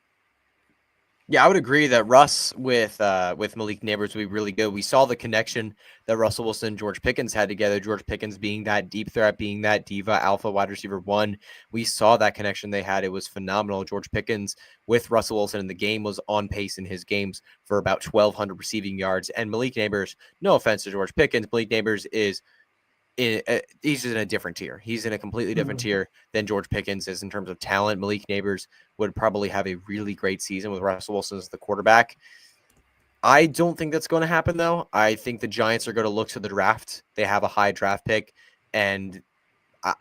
Yeah, I would agree that Russ with Malik Neighbors would be really good. We saw the connection that Russell Wilson and George Pickens had together. George Pickens being that deep threat, being that diva alpha wide receiver 1. We saw that connection they had. It was phenomenal. George Pickens with Russell Wilson in the game was on pace in his games for about 1,200 receiving yards. And Malik Neighbors, no offense to George Pickens, Malik Neighbors is he's just in a different tier. He's in a completely different tier than George Pickens is in terms of talent. Malik Neighbors would probably have a really great season with Russell Wilson as the quarterback. I don't think that's going to happen, though. I think the Giants are going to look to the draft. They have a high draft pick, and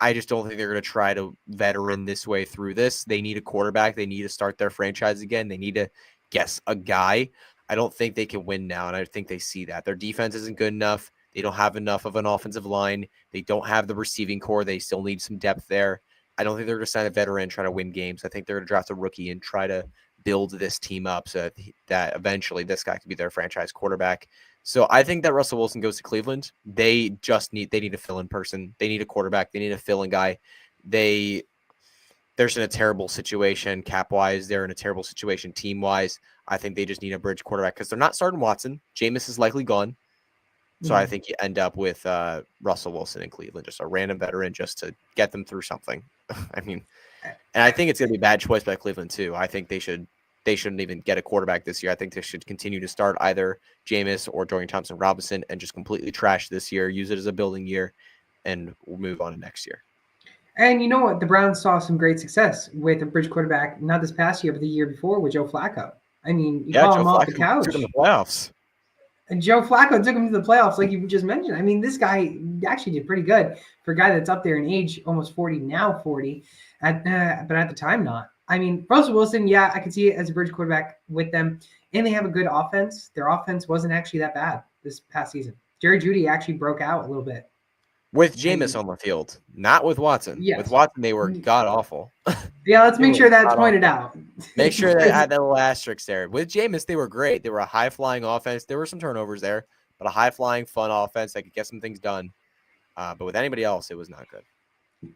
I just don't think they're going to try to veteran this way through this. They need a quarterback. They need to start their franchise again. They need to guess a guy. I don't think they can win now, and I think they see that. Their defense isn't good enough. They don't have enough of an offensive line. They don't have the receiving core. They still need some depth there. I don't think they're going to sign a veteran and try to win games. I think they're going to draft a rookie and try to build this team up so that eventually this guy could be their franchise quarterback. So I think that Russell Wilson goes to Cleveland. They need a fill-in person. They need a quarterback. They need a fill-in guy. They're in a terrible situation cap-wise. They're in a terrible situation team-wise. I think they just need a bridge quarterback because they're not starting Watson. Jameis is likely gone. So I think you end up with Russell Wilson in Cleveland, just a random veteran just to get them through something. I mean, and I think it's going to be a bad choice by Cleveland too. I think they shouldn't even get a quarterback this year. I think they should continue to start either Jameis or Dorian Thompson-Robinson and just completely trash this year, use it as a building year, and we'll move on to next year. And you know what? The Browns saw some great success with a bridge quarterback, not this past year, but the year before with Joe Flacco. I mean, you call him off the couch. Took him to the playoffs. And Joe Flacco took him to the playoffs, like you just mentioned. I mean, this guy actually did pretty good for a guy that's up there in age, almost 40, now 40, but at the time not. I mean, Russell Wilson, yeah, I could see it as a bridge quarterback with them. And they have a good offense. Their offense wasn't actually that bad this past season. Jerry Jeudy actually broke out a little bit. With Jameis on the field, not with Watson. Yes. With Watson, they were god-awful. Yeah, let's make sure that's pointed out. Make sure they had that little asterisk there. With Jameis, they were great. They were a high-flying offense. There were some turnovers there, but a high-flying, fun offense that could get some things done. But with anybody else, it was not good.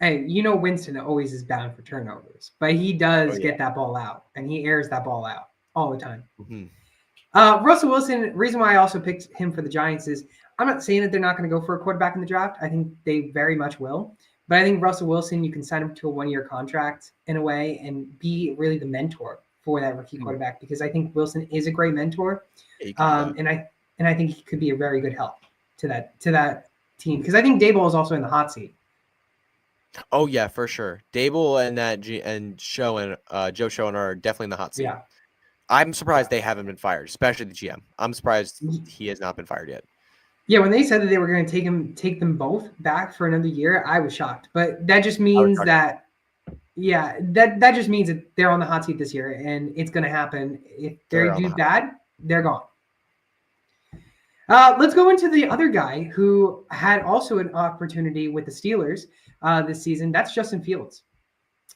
Hey, you know Winston always is bound for turnovers, but he does get that ball out, and he airs that ball out all the time. Mm-hmm. Russell Wilson, reason why I also picked him for the Giants is I'm not saying that they're not going to go for a quarterback in the draft. I think they very much will. But I think Russell Wilson, you can sign him to a one-year contract in a way and be really the mentor for that rookie quarterback because I think Wilson is a great mentor. And I think he could be a very good help to that team because I think Daboll is also in the hot seat. Oh yeah, for sure. Daboll and Joe Schoen are definitely in the hot seat. Yeah. I'm surprised they haven't been fired, especially the GM. I'm surprised he has not been fired yet. Yeah, when they said that they were going to take them both back for another year, I was shocked. But that just means that just means that they're on the hot seat this year, and it's going to happen. If they do bad, they're gone. Let's go into the other guy who had also an opportunity with the Steelers this season. That's Justin Fields,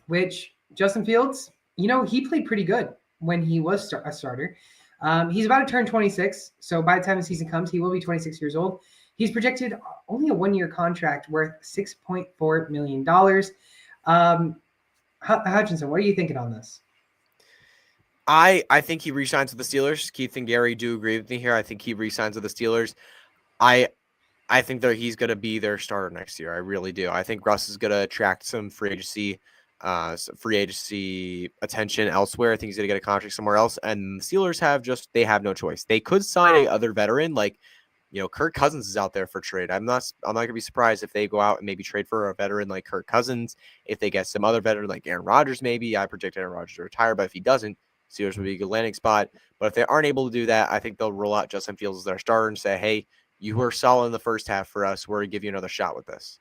which Justin Fields, he played pretty good when he was a starter. He's about to turn 26, so by the time the season comes, he will be 26 years old. He's projected only a one-year contract worth $6.4 million. Hutchinson, what are you thinking on this? I think he re-signs with the Steelers. Keith and Gary do agree with me here. I think he re-signs with the Steelers. I think that he's going to be their starter next year. I really do. I think Russ is going to attract some free agency attention elsewhere. I think he's going to get a contract somewhere else. And the Steelers have no choice. They could sign another veteran like, Kirk Cousins is out there for trade. I'm not going to be surprised if they go out and maybe trade for a veteran like Kirk Cousins. If they get some other veteran like Aaron Rodgers, maybe. I predict Aaron Rodgers to retire, but if he doesn't, Steelers would be a good landing spot. But if they aren't able to do that, I think they'll roll out Justin Fields as their starter and say, hey, you were solid in the first half for us. We're going to give you another shot with this.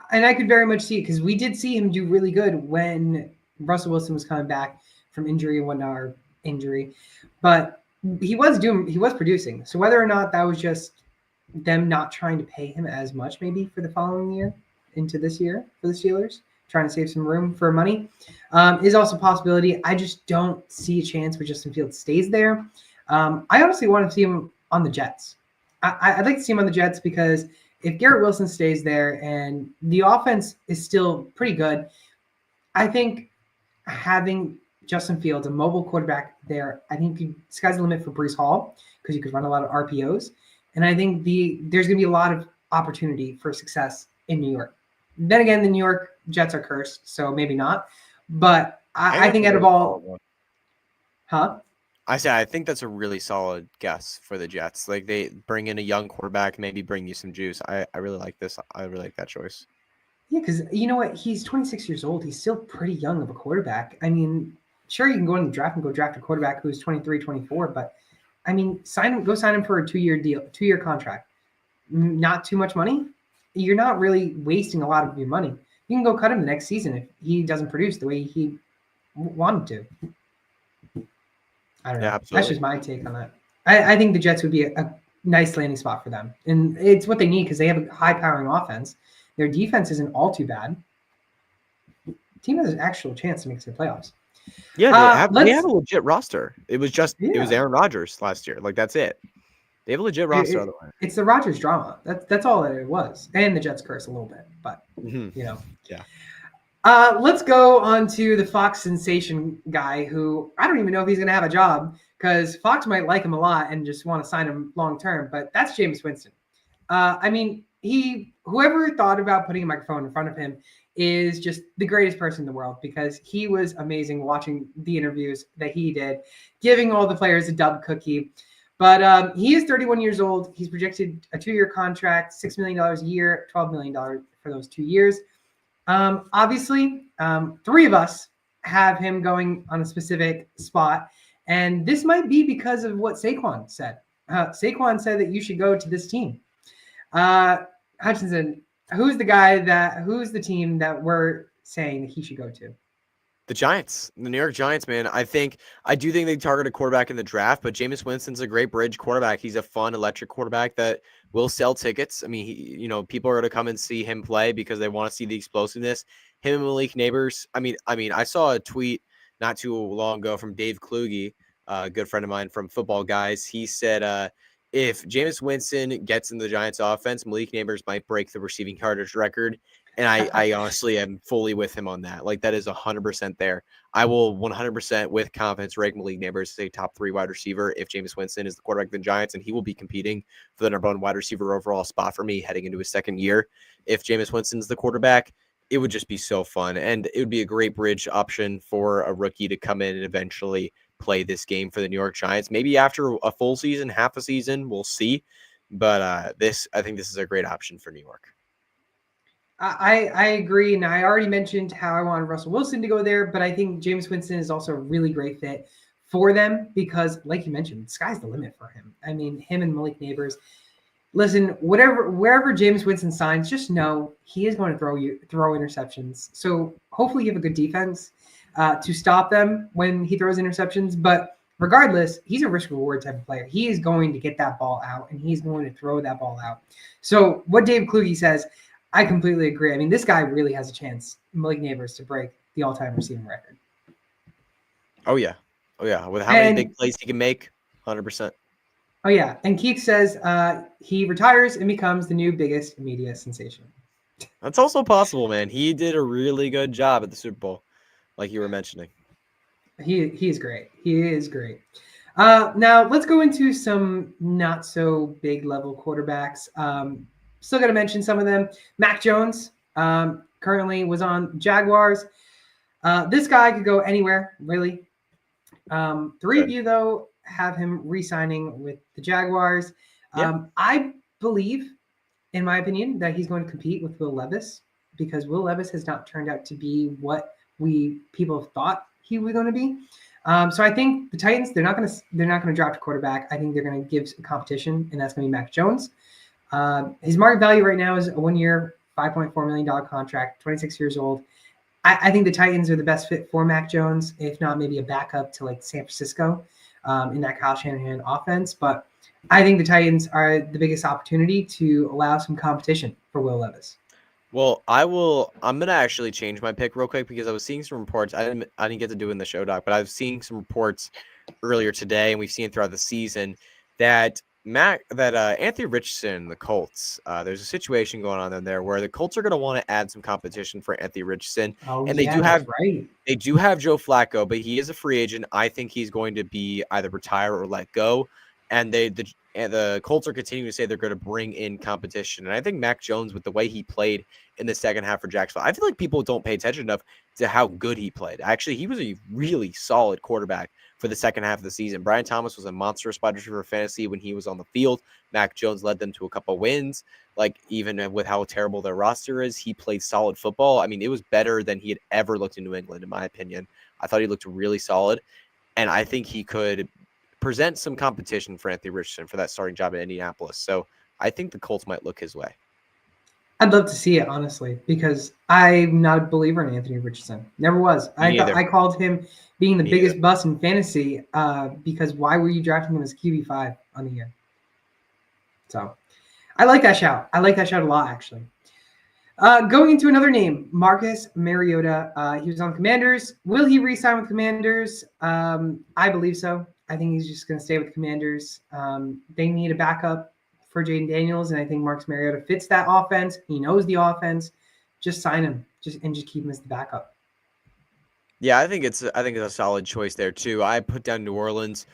And I could very much see it because we did see him do really good when Russell Wilson was coming back from injury and whatnot, but he was producing. So whether or not that was just them not trying to pay him as much, maybe for the following year into this year for the Steelers, trying to save some room for money, is also a possibility. I just don't see a chance where Justin Fields stays there. I honestly want to see him on the Jets. I'd like to see him on the Jets because if Garrett Wilson stays there and the offense is still pretty good, I think having Justin Fields, a mobile quarterback there, I think sky's the limit for Breece Hall because you could run a lot of RPOs. And I think there's going to be a lot of opportunity for success in New York. Then again, the New York Jets are cursed, so maybe not. But I think out of all... Huh? I think that's a really solid guess for the Jets. Like they bring in a young quarterback, maybe bring you some juice. I really like this. I really like that choice. Yeah, because you know what? He's 26 years old. He's still pretty young of a quarterback. I mean, sure, you can go in the draft and go draft a quarterback who's 23, 24, but I mean, go sign him for a 2-year deal, 2-year contract. Not too much money. You're not really wasting a lot of your money. You can go cut him the next season if he doesn't produce the way he wanted to. I don't know. Yeah, that's just my take on that. I think the Jets would be a nice landing spot for them. And it's what they need because they have a high-powering offense. Their defense isn't all too bad. The team has an actual chance to make the playoffs. Yeah, they have Let's a legit roster. It was yeah. Aaron Rodgers last year. Like that's it. They have a legit roster otherwise. It's the Rodgers drama. That's all that it was, and the Jets curse a little bit, but Mhm. you know. Yeah. Let's go on to the Fox sensation guy, who I don't even know if he's going to have a job because Fox might like him a lot and just want to sign him long term. But that's Jameis Winston. I mean, whoever thought about putting a microphone in front of him is just the greatest person in the world because he was amazing watching the interviews that he did, giving all the players a dub cookie. But he is 31 years old. He's projected a 2-year contract, $6 million a year, $12 million for those 2 years. Obviously, 3 of us have him going on a specific spot, and this might be because of what Saquon said. Saquon said that you should go to this team. Hutchinson, who's the team that we're saying that he should go to? The Giants, the New York Giants, man. I do think they target a quarterback in the draft, but Jameis Winston's a great bridge quarterback. He's a fun, electric quarterback that will sell tickets. I mean, people are going to come and see him play because they want to see the explosiveness. Him and Malik Neighbors. I saw a tweet not too long ago from Dave Kluge, a good friend of mine from Football Guys. He said, if Jameis Winston gets in the Giants offense, Malik Neighbors might break the receiving yardage record. And I honestly am fully with him on that. Like, that is 100% there. I will 100% with confidence rank Malik Neighbors as a top 3 wide receiver if Jameis Winston is the quarterback of the Giants, and he will be competing for the number 1 wide receiver overall spot for me heading into his second year. If Jameis Winston's the quarterback, it would just be so fun, and it would be a great bridge option for a rookie to come in and eventually play this game for the New York Giants. Maybe after a full season, half a season, we'll see. But I think this is a great option for New York. I agree, and I already mentioned how I wanted Russell Wilson to go there, but I think Jameis Winston is also a really great fit for them because, like you mentioned, the sky's the limit for him. I mean, him and Malik Neighbors. Listen, wherever Jameis Winston signs, just know he is going to throw interceptions. So hopefully you have a good defense to stop them when he throws interceptions. But regardless, he's a risk reward type of player. He is going to get that ball out and he's going to throw that ball out. So what Dave Kluge says, I completely agree. I mean, this guy really has a chance, Malik Neighbors, to break the all-time receiving record. Oh yeah. With how many big plays he can make, 100%. Oh yeah, and Keith says he retires and becomes the new biggest media sensation. That's also possible, man. He did a really good job at the Super Bowl, like you were mentioning. He's great. He is great. Now let's go into some not so big level quarterbacks. Still got to mention some of them. Mac Jones currently was on Jaguars. This guy could go anywhere, really. 3 of you, though, have him re-signing with the Jaguars. I believe, in my opinion, that he's going to compete with Will Levis because Will Levis has not turned out to be what people thought he was going to be. So I think the Titans, they're not going to draft a quarterback. I think they're going to give some competition, and that's going to be Mac Jones. His market value right now is a 1-year, $5.4 million contract, 26 years old. I think the Titans are the best fit for Mac Jones, if not maybe a backup to like San Francisco in that Kyle Shanahan offense. But I think the Titans are the biggest opportunity to allow some competition for Will Levis. Well, I'm gonna actually change my pick real quick because I was seeing some reports. I didn't get to do it in the show doc, but I was seeing some reports earlier today, and we've seen throughout the season that Anthony Richardson, the Colts, there's a situation going on in there where the Colts are going to want to add some competition for Anthony Richardson. And they do have Joe Flacco, but he is a free agent. I think he's going to be either retire or let go. And the Colts are continuing to say they're going to bring in competition. And I think Mac Jones, with the way he played in the second half for Jacksonville, I feel like people don't pay attention enough to how good he played. Actually, he was a really solid quarterback for the second half of the season. Brian Thomas was a monstrous wide receiver fantasy when he was on the field. Mac Jones led them to a couple wins. Like, even with how terrible their roster is, he played solid football. I mean, it was better than he had ever looked in New England, in my opinion. I thought he looked really solid, and I think he could present some competition for Anthony Richardson for that starting job in Indianapolis. So I think the Colts might look his way. I'd love to see it, honestly, because I'm not a believer in Anthony Richardson. Never was. I called him being the biggest bust in fantasy because why were you drafting him as QB5 on the year? So I like that shout. I like that shout a lot, actually. Going into another name, Marcus Mariota. He was on the Commanders. Will he re-sign with Commanders? I believe so. I think he's just going to stay with Commanders. They need a backup for Jaden Daniels, and I think Marcus Mariota fits that offense. He knows the offense. Just sign him, just keep him as the backup. Yeah, I think it's a solid choice there too. I put down New Orleans.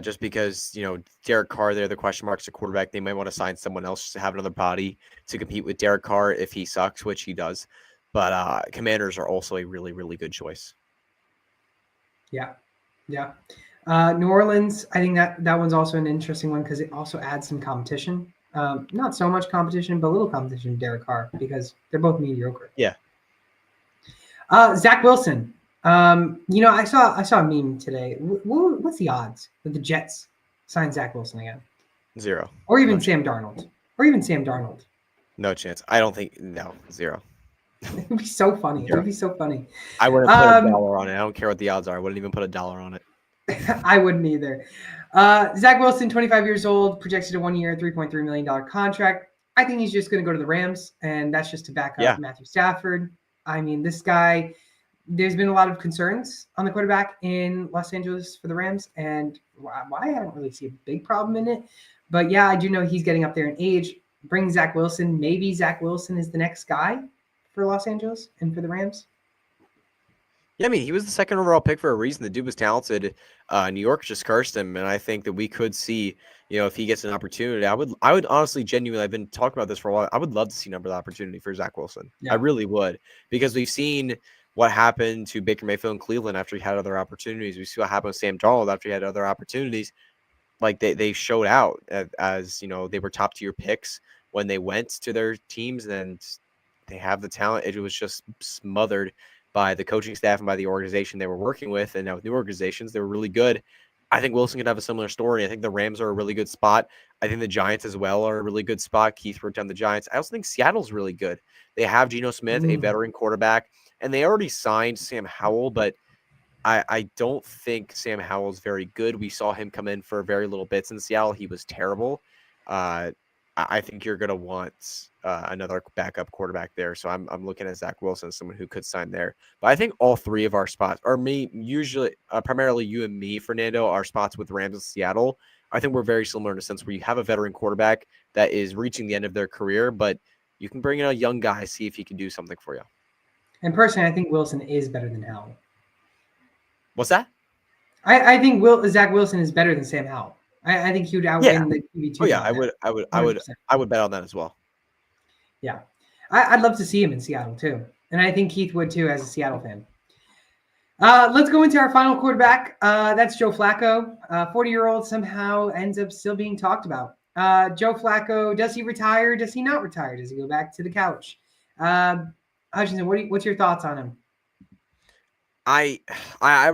Just because, Derek Carr there, the question marks at quarterback, they might want to sign someone else to have another body to compete with Derek Carr if he sucks, which he does. But Commanders are also a really, really good choice. Yeah. New Orleans, I think that one's also an interesting one because it also adds some competition. Not so much competition, but a little competition with Derek Carr because they're both mediocre. Yeah. Zach Wilson. I saw a meme today. What's the odds that the Jets sign Zach Wilson again? 0. Or even Sam Darnold. No chance. I don't think. No, 0. It would be so funny. Zero. It would be so funny. I wouldn't put a dollar on it. I don't care what the odds are. I wouldn't even put a dollar on it. I wouldn't either. Zach Wilson, 25 years old, projected a 1-year, $3.3 million contract. I think he's just going to go to the Rams, and that's just to back up Matthew Stafford. I mean, this guy, there's been a lot of concerns on the quarterback in Los Angeles for the Rams, and why I don't really see a big problem in it. But yeah, I do know he's getting up there in age. Bring Zach Wilson. Maybe Zach Wilson is the next guy for Los Angeles and for the Rams. Yeah, I mean, he was the second overall pick for a reason. The dude was talented. New York just cursed him, and I think that we could see, if he gets an opportunity. I would honestly, genuinely, I've been talking about this for a while. I would love to see another opportunity for Zach Wilson. Yeah. I really would, because we've seen what happened to Baker Mayfield in Cleveland after he had other opportunities. We see what happened with Sam Darnold after he had other opportunities. Like they showed out as they were top tier picks when they went to their teams, and they have the talent. It was just smothered by the coaching staff and by the organization they were working with. And now with new organizations, they were really good. I think Wilson could have a similar story. I think the Rams are a really good spot. I think the Giants as well are a really good spot. Keith wrote down the Giants. I also think Seattle's really good. They have Geno Smith, a veteran quarterback, and they already signed Sam Howell, but I don't think Sam Howell's very good. We saw him come in for very little bits in Seattle. He was terrible. I think you're going to want another backup quarterback there. So I'm looking at Zach Wilson as someone who could sign there. But I think all three of our spots, or me, usually primarily you and me, Fernando, our spots with Rams and Seattle, I think we're very similar in a sense where you have a veteran quarterback that is reaching the end of their career, but you can bring in a young guy, see if he can do something for you. And personally, I think Wilson is better than Howell. What's that? I think Zach Wilson is better than Sam Howell. I think he would outwin the QB2. Oh yeah, I would bet on that as well. Yeah, I'd love to see him in Seattle too, and I think Keith would too as a Seattle fan. Let's go into our final quarterback. That's Joe Flacco. 40-year-old somehow ends up still being talked about. Joe Flacco, does he retire? Does he not retire? Does he go back to the couch? Hutchinson, what's your thoughts on him? I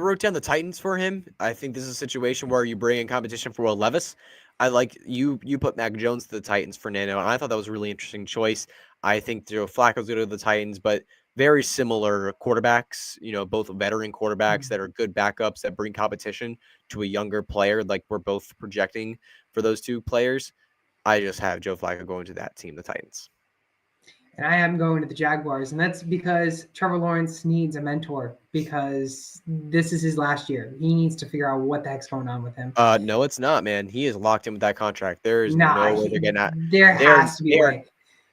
wrote down the Titans for him. I think this is a situation where you bring in competition for Will Levis. I like you put Mac Jones to the Titans, Fernando, and I thought that was a really interesting choice. I think Joe Flacco's going to the Titans, but very similar quarterbacks, both veteran quarterbacks that are good backups that bring competition to a younger player. Like we're both projecting for those two players. I just have Joe Flacco going to that team, the Titans. And I am going to the Jaguars, and that's because Trevor Lawrence needs a mentor because this is his last year. He needs to figure out what the heck's going on with him. No, it's not, man. He is locked in with that contract. There's no way they're getting out. There has to be a way.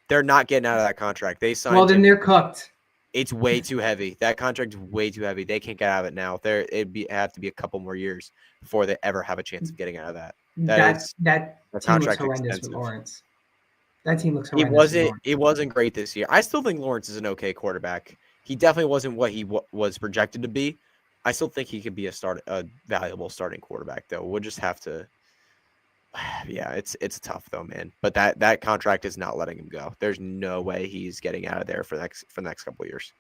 They're not getting out of that contract. They signed. Well, then they're cooked. It's way too heavy. That contract is way too heavy. They can't get out of it now. It'd have to be a couple more years before they ever have a chance of getting out of that. That team looks horrendous with Lawrence. That team looks horrendous. It wasn't great this year. I still think Lawrence is an okay quarterback. He definitely wasn't what he was projected to be. I still think he could be a valuable starting quarterback, though. We'll just have to. Yeah, it's tough though, man. But that contract is not letting him go. There's no way he's getting out of there for the next couple of years.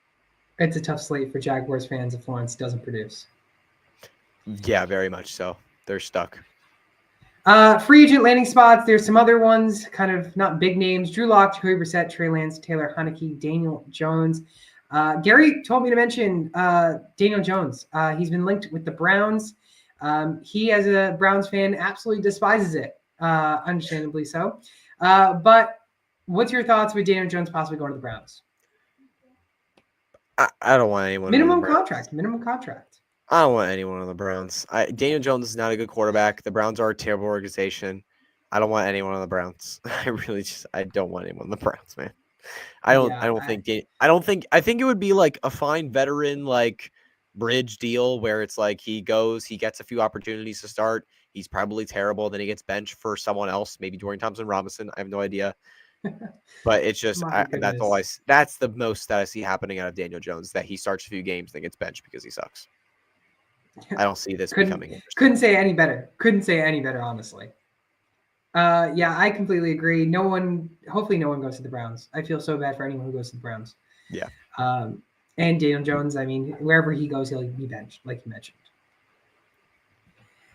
It's a tough slate for Jaguars fans if Lawrence doesn't produce. Yeah, very much so. They're stuck. Free agent landing spots. There's some other ones, kind of not big names. Drew Lock, Jacoby Brissett, Trey Lance, Taylor Heineke, Daniel Jones. Gary told me to mention Daniel Jones. He's been linked with the Browns. He, as a Browns fan, absolutely despises it, understandably so. But what's your thoughts with Daniel Jones possibly going to the Browns? I don't want anyone on the Minimum Browns. contract. Minimum contract. I don't want anyone on the Browns. Daniel Jones is not a good quarterback. The Browns are a terrible organization. I don't want anyone on the Browns. I don't want anyone on the Browns, man. Yeah, I think it would be like a fine veteran like bridge deal where it's like he gets a few opportunities to start. He's probably terrible. Then he gets benched for someone else, maybe Dorian Thompson Robinson. I have no idea. But it's just my goodness. that's the most that I see happening out of Daniel Jones, that he starts a few games, then gets benched because he sucks. I don't see this becoming interesting. Couldn't say any better. Couldn't say any better, honestly. Yeah, I completely agree. Hopefully no one goes to the Browns. I feel so bad for anyone who goes to the Browns. Yeah. And Daniel Jones, I mean, wherever he goes, he'll be benched, like you mentioned.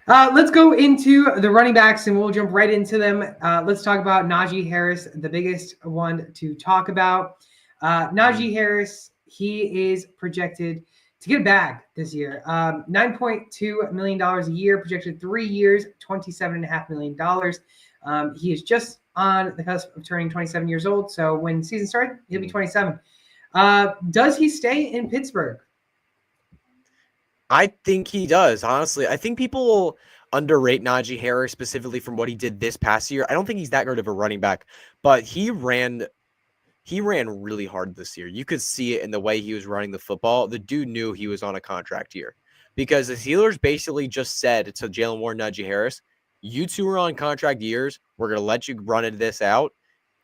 Let's go into the running backs, and we'll jump right into them. Let's talk about Najee Harris, the biggest one to talk about. Najee Harris, he is projected to get a bag this year. $9.2 million a year, projected 3 years, $27.5 million. He is just on the cusp of turning 27 years old. So when season starts, he'll be 27. Does he stay in Pittsburgh? I think he does, honestly. I think people underrate Najee Harris specifically from what he did this past year. I don't think he's that good of a running back, but he ran really hard this year. You could see it in the way he was running the football. The dude knew he was on a contract year because the Steelers basically just said to Jalen Warren, Najee Harris, you two are on contract years. We're going to let you run this out,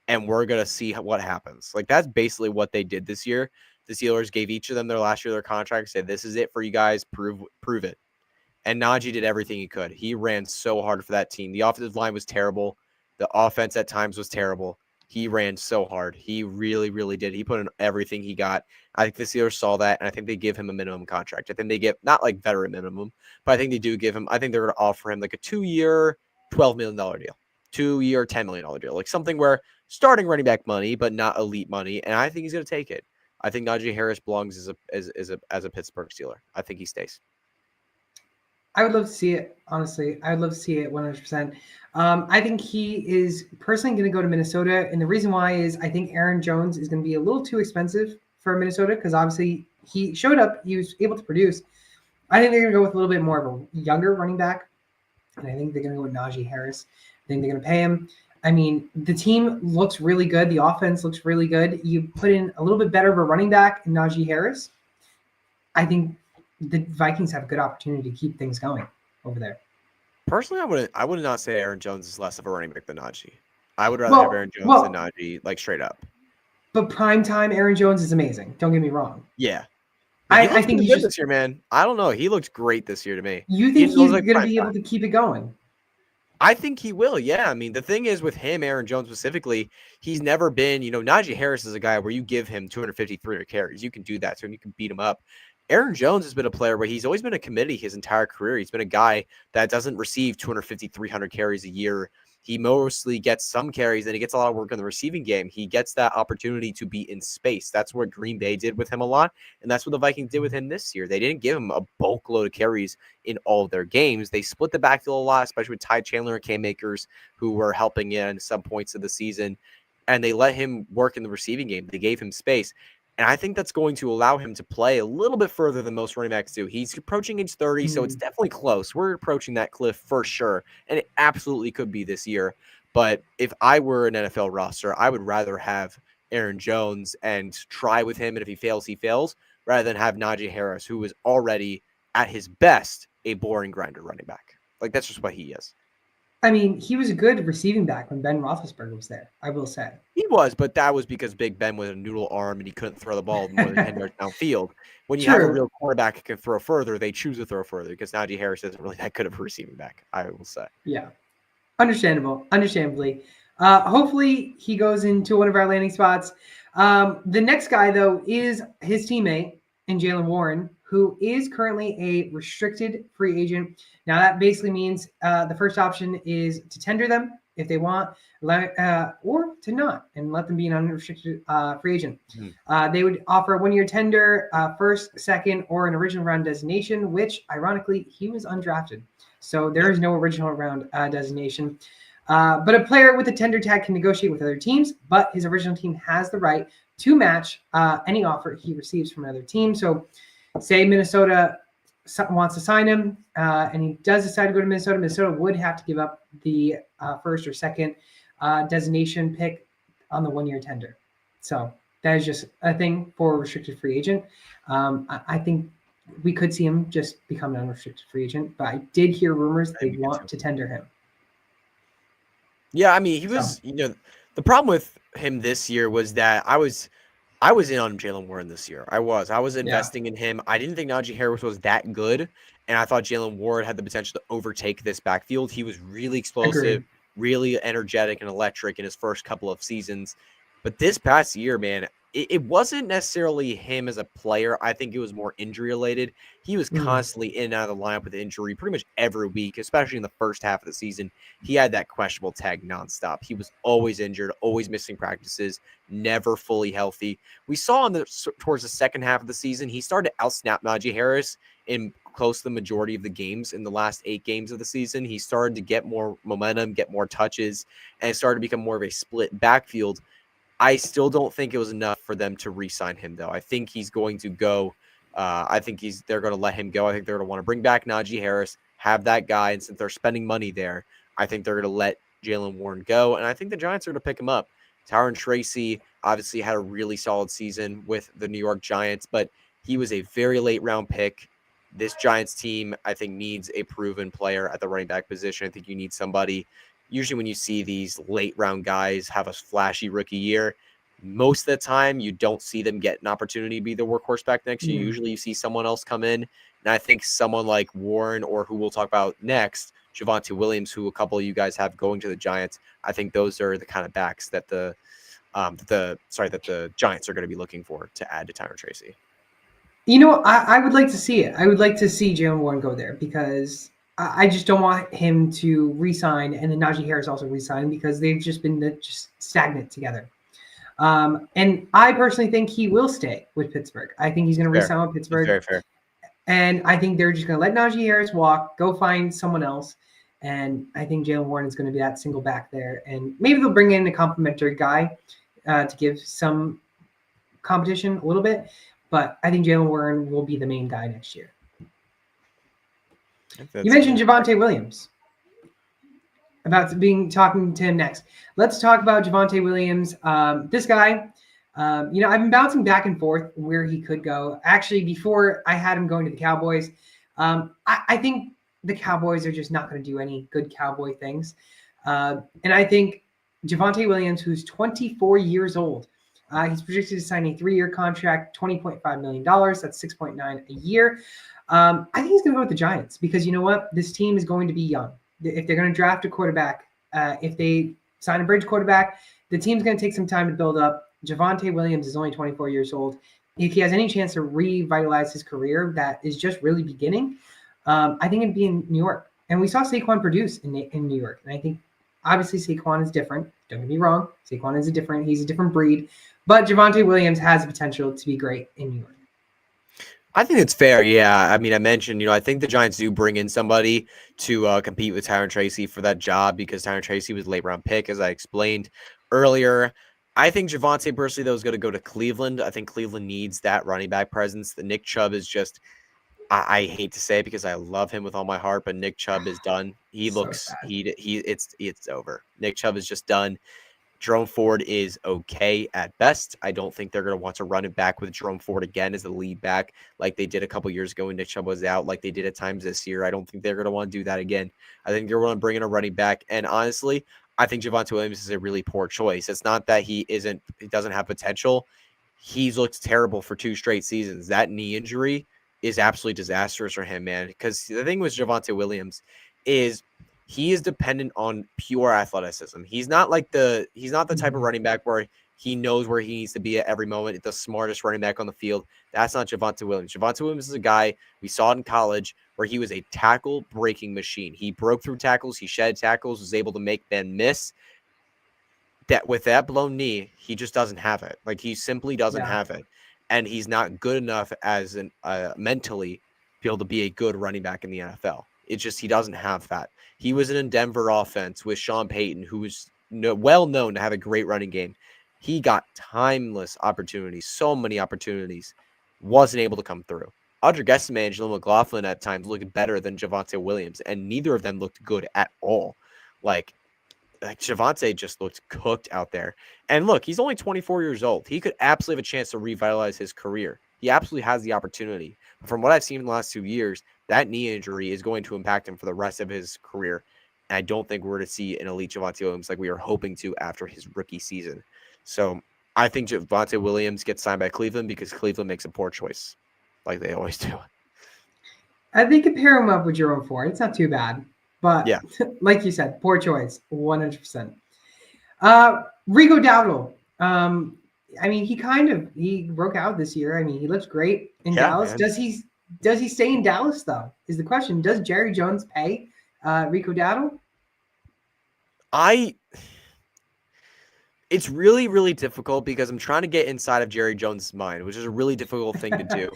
and we're going to see what happens. Like, that's basically what they did this year. The Steelers gave each of them their last year of their contract, said, this is it for you guys, prove it. And Najee did everything he could. He ran so hard for that team. The offensive line was terrible. The offense at times was terrible. He ran so hard. He really, really did. He put in everything he got. I think the Steelers saw that, and I think they give him a minimum contract. I think they give, not like veteran minimum, but I think they do give him, I think they're going to offer him like a 2-year, $12 million deal. 2-year, $10 million deal. Like something where starting running back money, but not elite money, and I think he's going to take it. I think Najee Harris belongs as a Pittsburgh Steeler. I think he stays. I would love to see it, honestly. I would love to see it 100%. I think he is personally going to go to Minnesota. And the reason why is I think Aaron Jones is going to be a little too expensive for Minnesota because obviously he showed up. He was able to produce. I think they're going to go with a little bit more of a younger running back. And I think they're going to go with Najee Harris. I think they're going to pay him. I mean, the team looks really good. The offense looks really good. You put in a little bit better of a running back in Najee Harris. I think the Vikings have a good opportunity to keep things going over there. Personally, I would not say Aaron Jones is less of a running back than Najee. I would rather have Aaron Jones than Najee, like straight up. But primetime Aaron Jones is amazing. Don't get me wrong. Yeah. I think he's good this year, man. I don't know. He looks great this year to me. You think he's going to be able to keep it going? I think he will, yeah. I mean, the thing is with him, Aaron Jones specifically, he's never been, Najee Harris is a guy where you give him 250, 300 carries. You can do that, so you can beat him up. Aaron Jones has been a player where he's always been a committee his entire career. He's been a guy that doesn't receive 250, 300 carries a year. He mostly gets some carries, and he gets a lot of work in the receiving game. He gets that opportunity to be in space. That's what Green Bay did with him a lot, and that's what the Vikings did with him this year. They didn't give him a bulk load of carries in all of their games. They split the backfield a lot, especially with Ty Chandler and K-Makers, who were helping in some points of the season, and they let him work in the receiving game. They gave him space. And I think that's going to allow him to play a little bit further than most running backs do. He's approaching age 30, so it's definitely close. We're approaching that cliff for sure, and it absolutely could be this year. But if I were an NFL roster, I would rather have Aaron Jones and try with him, and if he fails, he fails, rather than have Najee Harris, who is already, at his best, a boring grinder running back. Like, that's just what he is. I mean, he was a good receiving back when Ben Roethlisberger was there, I will say. He was, but that was because Big Ben was a noodle arm and he couldn't throw the ball more than 10 yards downfield. When you have a real quarterback who can throw further, they choose to throw further because Najee Harris isn't really that good of a receiving back, I will say. Yeah. Understandably. Hopefully he goes into one of our landing spots. The next guy, though, is his teammate in Jalen Warren, who is currently a restricted free agent. Now, that basically means the first option is to tender them if they want, or to not and let them be an unrestricted free agent. They would offer a 1-year tender, first, second, or an original round designation, which, ironically, he was undrafted. So there is no original round designation. But a player with a tender tag can negotiate with other teams, but his original team has the right to match any offer he receives from another team. So, say Minnesota wants to sign him, and he does decide to go to Minnesota. Minnesota would have to give up the first or second designation pick on the 1-year tender. So that is just a thing for a restricted free agent. I think we could see him just become an unrestricted free agent, but I did hear rumors they want to tender him. Yeah, I mean, he was, the problem with him this year was that I was in on Jalen Warren this year. I was investing in him. I didn't think Najee Harris was that good, and I thought Jalen Warren had the potential to overtake this backfield. He was really explosive, really energetic and electric in his first couple of seasons. But this past year, man, it wasn't necessarily him as a player. I think it was more injury related. He was constantly in and out of the lineup with injury pretty much every week, especially in the first half of the season. He had that questionable tag nonstop. He was always injured, always missing practices, never fully healthy. We saw towards the second half of the season, he started to outsnap Najee Harris in close to the majority of the games in the last 8 games of the season. He started to get more momentum, get more touches, and it started to become more of a split backfield. I still don't think it was enough for them to re-sign him, though. I think he's going to go. I think they're going to let him go. I think they're going to want to bring back Najee Harris, have that guy, and since they're spending money there, I think they're going to let Jalen Warren go, and I think the Giants are going to pick him up. Tyron Tracy obviously had a really solid season with the New York Giants, but he was a very late round pick. This Giants team, I think, needs a proven player at the running back position. I think you need somebody. Usually when you see these late round guys have a flashy rookie year, most of the time you don't see them get an opportunity to be the workhorse back next year. Usually you see someone else come in. And I think someone like Warren, or who we'll talk about next, Javonte Williams, who a couple of you guys have going to the Giants, I think those are the kind of backs that the Giants are going to be looking for to add to Tyron Tracy. I would like to see it. I would like to see Jalen Warren go there because I just don't want him to re-sign and then Najee Harris also re-sign because they've just been just stagnant together. And I personally think he will stay with Pittsburgh. I think he's going to re-sign with Pittsburgh. Very fair. And I think they're just going to let Najee Harris walk, go find someone else. And I think Jalen Warren is going to be that single back there. And maybe they'll bring in a complimentary guy to give some competition a little bit. But I think Jalen Warren will be the main guy next year. You mentioned Javonte Williams. About talking to him next. Let's talk about Javonte Williams. This guy, I've been bouncing back and forth where he could go. Actually, before I had him going to the Cowboys, I think the Cowboys are just not going to do any good Cowboy things. And I think Javonte Williams, who's 24 years old, he's projected to sign a 3-year contract, $20.5 million. That's $6.9 a year. I think he's going to go with the Giants because you know what? This team is going to be young. If they're going to draft a quarterback, if they sign a bridge quarterback, the team's going to take some time to build up. Javonte Williams is only 24 years old. If he has any chance to revitalize his career that is just really beginning, I think it'd be in New York. And we saw Saquon produce in New York. And I think obviously Saquon is different. Don't get me wrong. Saquon is he's a different breed. But Javonte Williams has the potential to be great in New York. I think it's fair. Yeah. I mean, I mentioned, I think the Giants do bring in somebody to compete with Tyron Tracy for that job because Tyron Tracy was a late round pick, as I explained earlier. I think Javonte personally, though, is going to go to Cleveland. I think Cleveland needs that running back presence. The Nick Chubb is just, I hate to say it because I love him with all my heart, but Nick Chubb is done. He looks, it's over. Nick Chubb is just done. Jerome Ford is okay at best. I don't think they're going to want to run it back with Jerome Ford again as the lead back like they did a couple years ago when Nick Chubb was out, like they did at times this year. I don't think they're going to want to do that again. I think they're going to bring in a running back. And honestly, I think Javonte Williams is a really poor choice. It's not that he doesn't have potential. He's looked terrible for 2 straight seasons. That knee injury is absolutely disastrous for him, man. Because the thing with Javonte Williams is he is dependent on pure athleticism. He's not the type of running back where he knows where he needs to be at every moment. The smartest running back on the field. That's not Javonte Williams. Javonte Williams is a guy, we saw it in college, where he was a tackle breaking machine. He broke through tackles. He shed tackles, was able to make men miss. That with that blown knee, he just doesn't have it. Like he simply doesn't have it. And he's not good enough as mentally to be able to be a good running back in the NFL. It's just he doesn't have that. He was in a Denver offense with Sean Payton, who was well known to have a great running game. He got timeless opportunities, so many opportunities, wasn't able to come through. Audrey Gesame and Jaleel McLaughlin at times looked better than Javonte Williams, and neither of them looked good at all. Like Javonte just looked cooked out there. And look, he's only 24 years old. He could absolutely have a chance to revitalize his career. He absolutely has the opportunity. But from what I've seen in the last 2 years, that knee injury is going to impact him for the rest of his career. And I don't think we're to see an elite Javonte Williams like we were hoping to after his rookie season. So I think Javonte Williams gets signed by Cleveland because Cleveland makes a poor choice, like they always do. They could pair him up with Jerome Ford. It's not too bad. But Yeah. like you said, poor choice, 100%. Rico Dowdle. I mean, he broke out this year. I mean, he looks great in Dallas. Man. Does he stay in Dallas though? Is the question. Does Jerry Jones pay Rico Dowdle? It's really, really difficult because I'm trying to get inside of Jerry Jones' mind, which is a really difficult thing to do.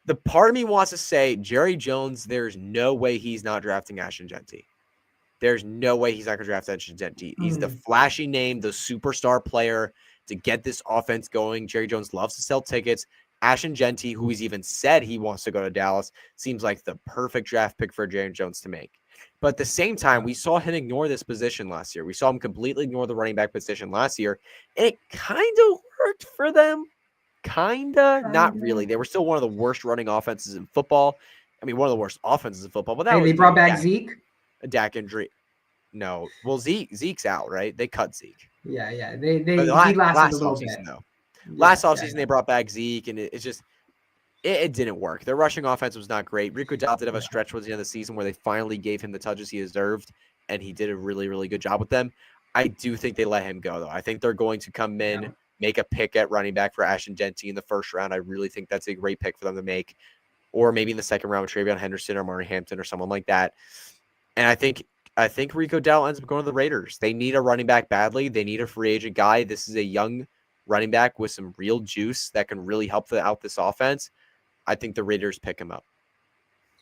The part of me wants to say, Jerry Jones, there's no way he's not drafting Ashton Jeanty. There's no way he's not going to draft Ashton Jeanty. He's the flashy name, the superstar player to get this offense going. Jerry Jones loves to sell tickets. Ashton Jeanty, who he's even said he wants to go to Dallas, seems like the perfect draft pick for Jerry Jones to make. But at the same time, we saw him ignore this position last year. We saw him completely ignore the running back position last year, and it kind of worked for them. Kinda, not really. They were still one of the worst running offenses in football. I mean, one of the worst offenses in football. But that was they brought back Zeke. A Dak injury. No, well, Zeke's out, right? They cut Zeke. Yeah. He lasted a little bit. Though. Last offseason, they brought back Zeke, and it's just it didn't work. Their rushing offense was not great. Rico Dowdle did have a stretch towards the end of the season where they finally gave him the touches he deserved, and he did a really, really good job with them. I do think they let him go, though. I think they're going to come in, make a pick at running back for Ashton Jeanty in the first round. I really think that's a great pick for them to make. Or maybe in the second round with Travion Henderson or Murray Hampton or someone like that. And I think Rico Dowdle ends up going to the Raiders. They need a running back badly. They need a free agent guy. This is a young running back with some real juice that can really help out this offense. I think the Raiders pick him up.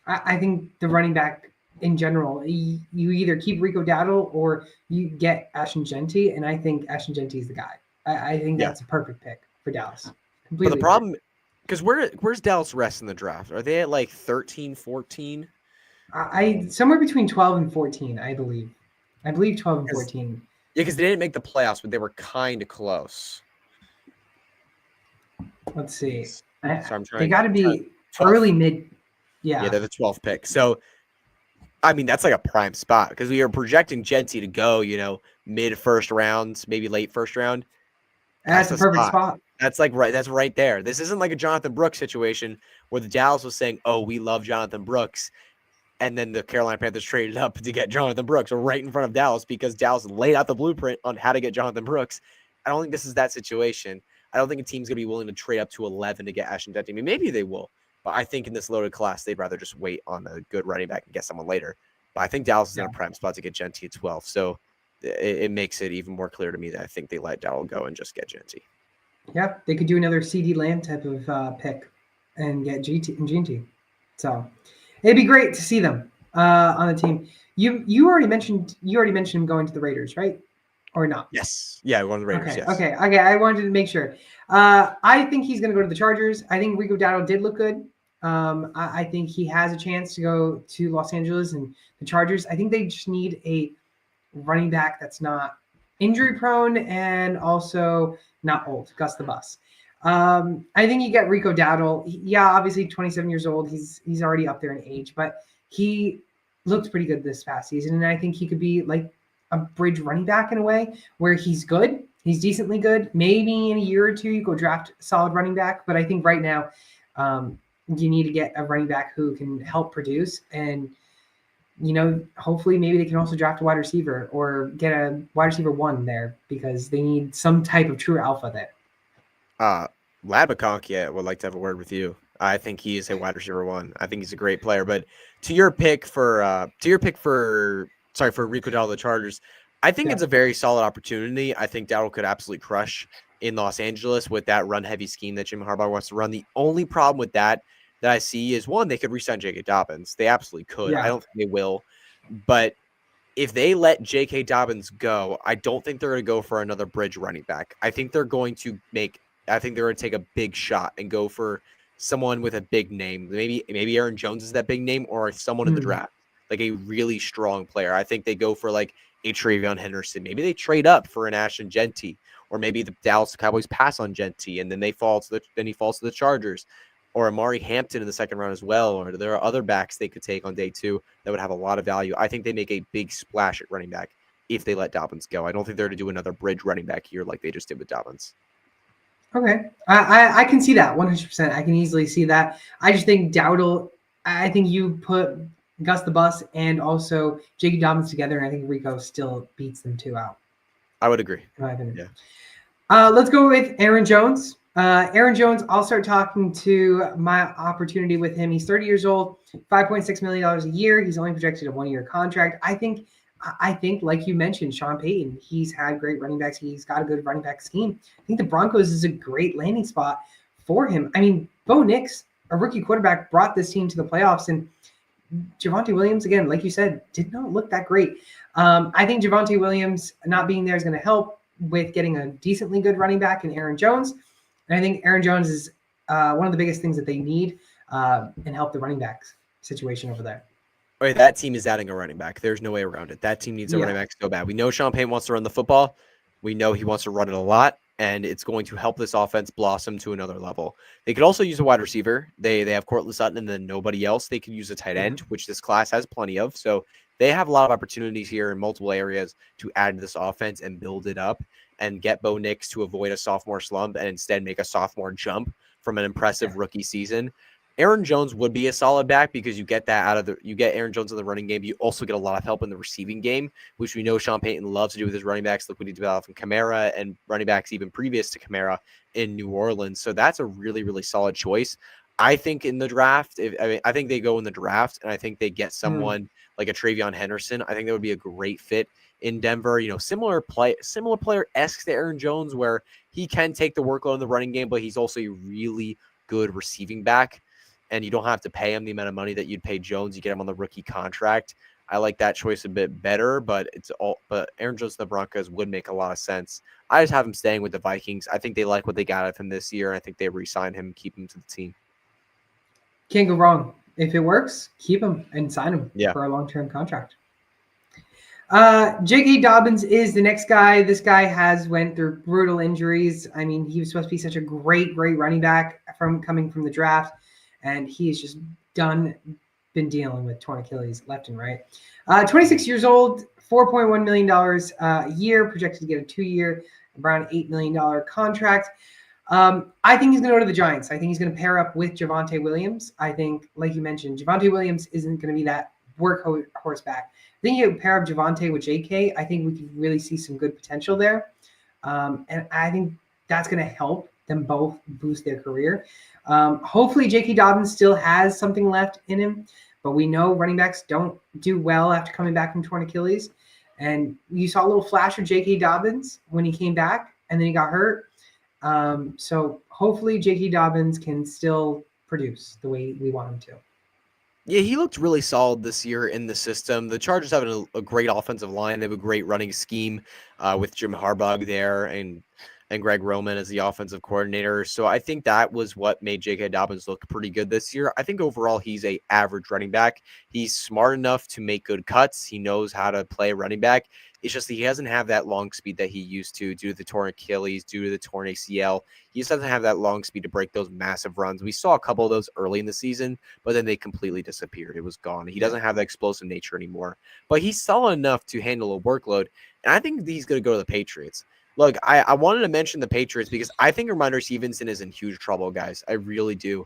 I think the running back in general, you either keep Rico Dowdle or you get Ashton Jeanty, and I think Ashton Jeanty is the guy. I think that's a perfect pick for Dallas. Completely. But the problem, because where's Dallas rest in the draft? Are they at like 13, 14? Somewhere between 12 and 14, I believe. I believe 12 and 14. Yeah, because they didn't make the playoffs, but they were kind of close. Let's see. So they got to be early mid. Yeah, they're the 12th pick. So, I mean, that's like a prime spot because we are projecting Jeanty to go, mid first round, maybe late first round. That's a perfect spot. That's that's right there. This isn't like a Jonathan Brooks situation where the Dallas was saying, "Oh, we love Jonathan Brooks," and then the Carolina Panthers traded up to get Jonathan Brooks right in front of Dallas because Dallas laid out the blueprint on how to get Jonathan Brooks. I don't think this is that situation. I don't think a team's going to be willing to trade up to 11 to get Ashton Jeanty. I mean, maybe they will, but I think in this loaded class, they'd rather just wait on a good running back and get someone later. But I think Dallas is in a prime spot to get Jeanty at 12. So it makes it even more clear to me that I think they let Dowdle go and just get Jeanty. Yeah, they could do another CD Lamb type of pick and get Jeanty. So it'd be great to see them on the team. You already mentioned him going to the Raiders, right? Or not? Yes. Yeah, one of the Raiders. Okay. Yes. Okay. I wanted to make sure. I think he's going to go to the Chargers. I think Rico Dowdle did look good. I think he has a chance to go to Los Angeles and the Chargers. I think they just need a running back that's not injury prone and also not old. Gus the Bus. I think you get Rico Dowdle. Obviously 27 years old. He's already up there in age, but he looked pretty good this past season, and I think he could be like a bridge running back in a way where he's good. He's decently good. Maybe in a year or two, you go draft a solid running back. But I think right now you need to get a running back who can help produce. And, hopefully maybe they can also draft a wide receiver or get a wide receiver 1 there because they need some type of true alpha there. Labaconkia would like to have a word with you. I think he is a wide receiver 1. I think he's a great player. But to your pick for Rico Dowdle, the Chargers, I think it's a very solid opportunity. I think Dowdle could absolutely crush in Los Angeles with that run-heavy scheme that Jim Harbaugh wants to run. The only problem with that I see is, one, they could re-sign J.K. Dobbins. They absolutely could. I don't think they will. But if they let J.K. Dobbins go, I don't think they're going to go for another bridge running back. I think they're going to take a big shot and go for someone with a big name. Maybe Aaron Jones is that big name, or someone in the Hmm. draft, like a really strong player. I think they go for like a Travion Henderson. Maybe they trade up for an Ashton Genty, or maybe the Dallas Cowboys pass on Genty and then he falls to the Chargers, or Amari Hampton in the second round as well. Or there are other backs they could take on day 2 that would have a lot of value. I think they make a big splash at running back if they let Dobbins go. I don't think they're going to do another bridge running back here like they just did with Dobbins. Okay, I can see that 100%. I can easily see that. I just think Dowdle. I think you put Gus the Bus and also J.K. Dobbins together, and I think Rico still beats them two out. I would agree. In my opinion. Yeah. Let's go with Aaron Jones. Aaron Jones, I'll start talking to my opportunity with him. He's 30 years old, $5.6 million a year. He's only projected a 1-year contract. I think, like you mentioned, Sean Payton, he's had great running backs. He's got a good running back scheme. I think the Broncos is a great landing spot for him. I mean, Bo Nix, a rookie quarterback, brought this team to the playoffs, and Javonte Williams, again, like you said, did not look that great. I think Javonte Williams not being there is going to help with getting a decently good running back in Aaron Jones. And I think Aaron Jones is one of the biggest things that they need and help the running backs situation over there. Okay, that team is adding a running back. There's no way around it. That team needs a running back so bad. We know Sean Payton wants to run the football. We know he wants to run it a lot, and it's going to help this offense blossom to another level. They could also use a wide receiver. They have Courtland Sutton and then nobody else. They could use a tight end, which this class has plenty of. So they have a lot of opportunities here in multiple areas to add to this offense and build it up and get Bo Nix to avoid a sophomore slump and instead make a sophomore jump from an impressive rookie season. Aaron Jones would be a solid back because you get that you get Aaron Jones in the running game. You also get a lot of help in the receiving game, which we know Sean Payton loves to do with his running backs. Look what he developed from Kamara and running backs even previous to Kamara in New Orleans. So that's a really, really solid choice. I think in the draft, I think they go in the draft and I think they get someone like a Travion Henderson. I think that would be a great fit in Denver. Similar player-esque to Aaron Jones, where he can take the workload in the running game, but he's also a really good receiving back. And you don't have to pay him the amount of money that you'd pay Jones. You get him on the rookie contract. I like that choice a bit better, but Aaron Jones and the Broncos would make a lot of sense. I just have him staying with the Vikings. I think they like what they got out of him this year. I think they re-sign him and keep him to the team. Can't go wrong. If it works, keep him and sign him for a long-term contract. J.K. Dobbins is the next guy. This guy has went through brutal injuries. I mean, he was supposed to be such a great running back coming from the draft. And he's just been dealing with torn Achilles left and right. 26 years old, $4.1 million a year, projected to get a 2-year, around $8 million contract. I think he's going to go to the Giants. I think he's going to pair up with Javonte Williams. I think, like you mentioned, Javonte Williams isn't going to be that workhorse back. I think you pair up Javonte with JK. I think we could really see some good potential there. And I think that's going to help them both boost their career. Hopefully J.K. Dobbins still has something left in him, but we know running backs don't do well after coming back from torn Achilles. And you saw a little flash of J.K. Dobbins when he came back, and then he got hurt. So hopefully J.K. Dobbins can still produce the way we want him to. Yeah, he looked really solid this year in the system. The Chargers have a great offensive line. They have a great running scheme with Jim Harbaugh there and Greg Roman as the offensive coordinator. So I think that was what made J.K. Dobbins look pretty good this year. I think overall he's a average running back. He's smart enough to make good cuts. He knows how to play running back. It's just that he doesn't have that long speed that he used to due to the torn Achilles, due to the torn ACL. He just doesn't have that long speed to break those massive runs. We saw a couple of those early in the season, but then they completely disappeared. It was gone. He doesn't have that explosive nature anymore, but he's solid enough to handle a workload. And I think he's going to go to the Patriots. Look, I wanted to mention the Patriots because I think Ramondre Stevenson is in huge trouble, guys. I really do.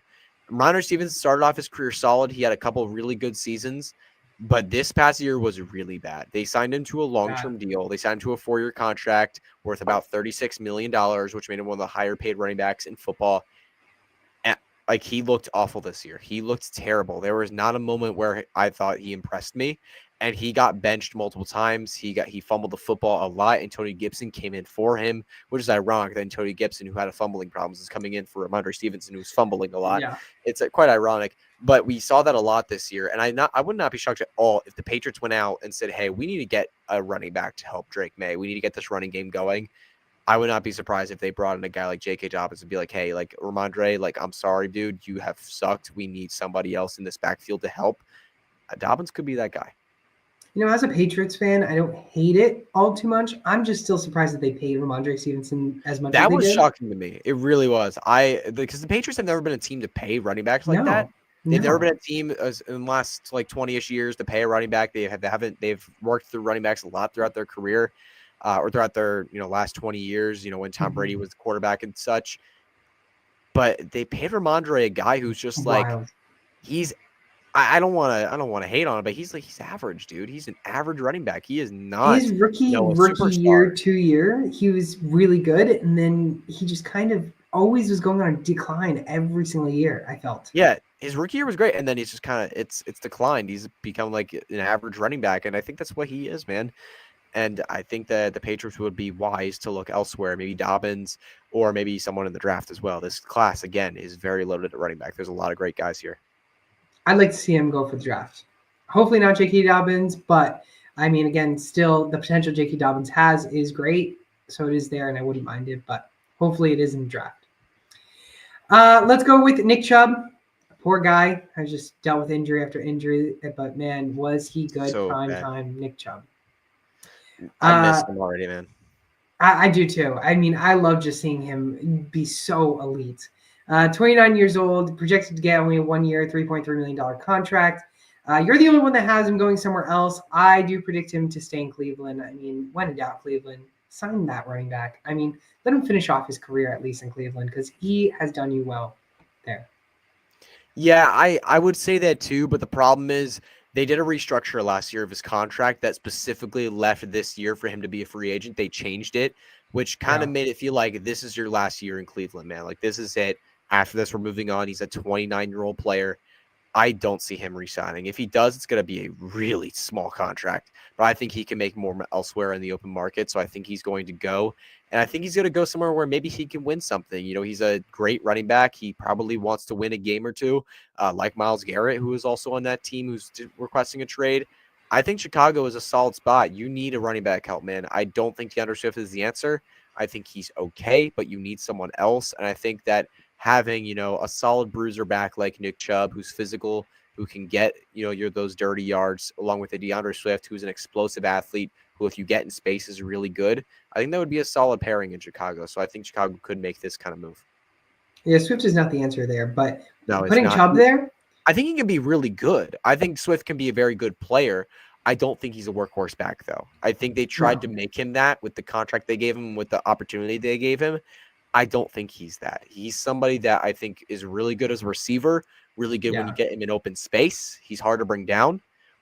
Ramondre Stevenson started off his career solid. He had a couple of really good seasons, but this past year was really bad. They signed him to a long-term deal. They signed him to a 4-year contract worth about $36 million, which made him one of the higher-paid running backs in football. He looked awful this year. He looked terrible. There was not a moment where I thought he impressed me. and he got benched multiple times. He fumbled the football a lot, and Tony Gibson came in for him, which is ironic. Then Tony Gibson, who had a fumbling problems, is coming in for Ramondre Stevenson, who's fumbling a lot. Yeah. It's quite ironic, but we saw that a lot this year, and I would not be shocked at all if the Patriots went out and said, "Hey, we need to get a running back to help Drake May. We need to get this running game going." I would not be surprised if they brought in a guy like J.K. Dobbins and be like, "Hey, like Ramondre, like I'm sorry, dude, you have sucked. We need somebody else in this backfield to help." Dobbins could be that guy. As a Patriots fan, I don't hate it all too much. I'm just still surprised that they paid Ramondre Stevenson as much as That they was did. shocking to me. It really was. Because the Patriots have never been a team to pay running backs like that. They've never been a team in the last like 20-ish years to pay a running back. They've worked through running backs a lot throughout their career, or throughout their last 20 years. When Tom Brady was the quarterback and such. But they paid Ramondre, a guy who's just like Wild. he's. I don't want to hate on him, but he's average, dude. He's an average running back. He is not His rookie a superstar. year, 2 year, he was really good, and then he just kind of always was going on a decline every single year. I felt. Yeah, his rookie year was great, and then he's just kind of it's declined. He's become like an average running back, and I think that's what he is, man. And I think that the Patriots would be wise to look elsewhere, maybe Dobbins or maybe someone in the draft as well. This class again is very loaded at running back. There's a lot of great guys here. I'd like to see him go for the draft. Hopefully not J.K. Dobbins, but I mean, again, still the potential J.K. Dobbins has is great, so it is there, and I wouldn't mind it. But hopefully, it is in the draft. Let's go with Nick Chubb. Poor guy has just dealt with injury after injury, but man, was he good? So prime bad. time Nick Chubb. I miss him already, man. I do too. I mean, I love just seeing him be so elite. 29 years old, projected to get only a 1 year, $3.3 million contract. You're the only one that has him going somewhere else. I do predict him to stay in Cleveland. I mean, when in doubt, Cleveland, sign that running back. I mean, let him finish off his career at least in Cleveland because he has done you well there. Yeah, I would say that too, but the problem is they did a restructure last year of his contract that specifically left this year for him to be a free agent. They changed it, which kind of made it feel like this is your last year in Cleveland, man. Like this is it. After this, we're moving on. He's a 29-year-old player. I don't see him re-signing. If he does, it's going to be a really small contract. But I think he can make more elsewhere in the open market. So I think he's going to go. And I think he's going to go somewhere where maybe he can win something. He's a great running back. He probably wants to win a game or two, like Myles Garrett, who is also on that team who's requesting a trade. I think Chicago is a solid spot. You need a running back help, man. I don't think DeAndre Swift is the answer. I think he's okay, but you need someone else. And I think that having, a solid bruiser back like Nick Chubb, who's physical, who can get, those dirty yards, along with a DeAndre Swift, who's an explosive athlete, who, if you get in space, is really good. I think that would be a solid pairing in Chicago. So I think Chicago could make this kind of move. Yeah, Swift is not the answer there, but No, putting Chubb there, I think he can be really good. I think Swift can be a very good player. I don't think he's a workhorse back, though. I think they tried to make him that with the contract they gave him, with the opportunity they gave him. I don't think he's that. He's somebody that I think is really good as a receiver, really good when you get him in open space. He's hard to bring down,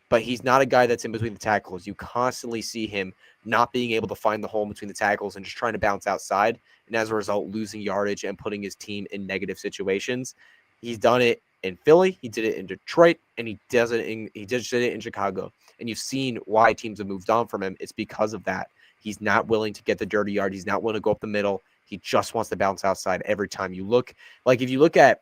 but he's not a guy that's in between the tackles. You constantly see him not being able to find the hole between the tackles and just trying to bounce outside, and as a result, losing yardage and putting his team in negative situations. He's done it in Philly, he did it in Detroit, and he just did it in Chicago. And you've seen why teams have moved on from him. It's because of that. He's not willing to get the dirty yard. He's not willing to go up the middle. He just wants to bounce outside every time. If you look at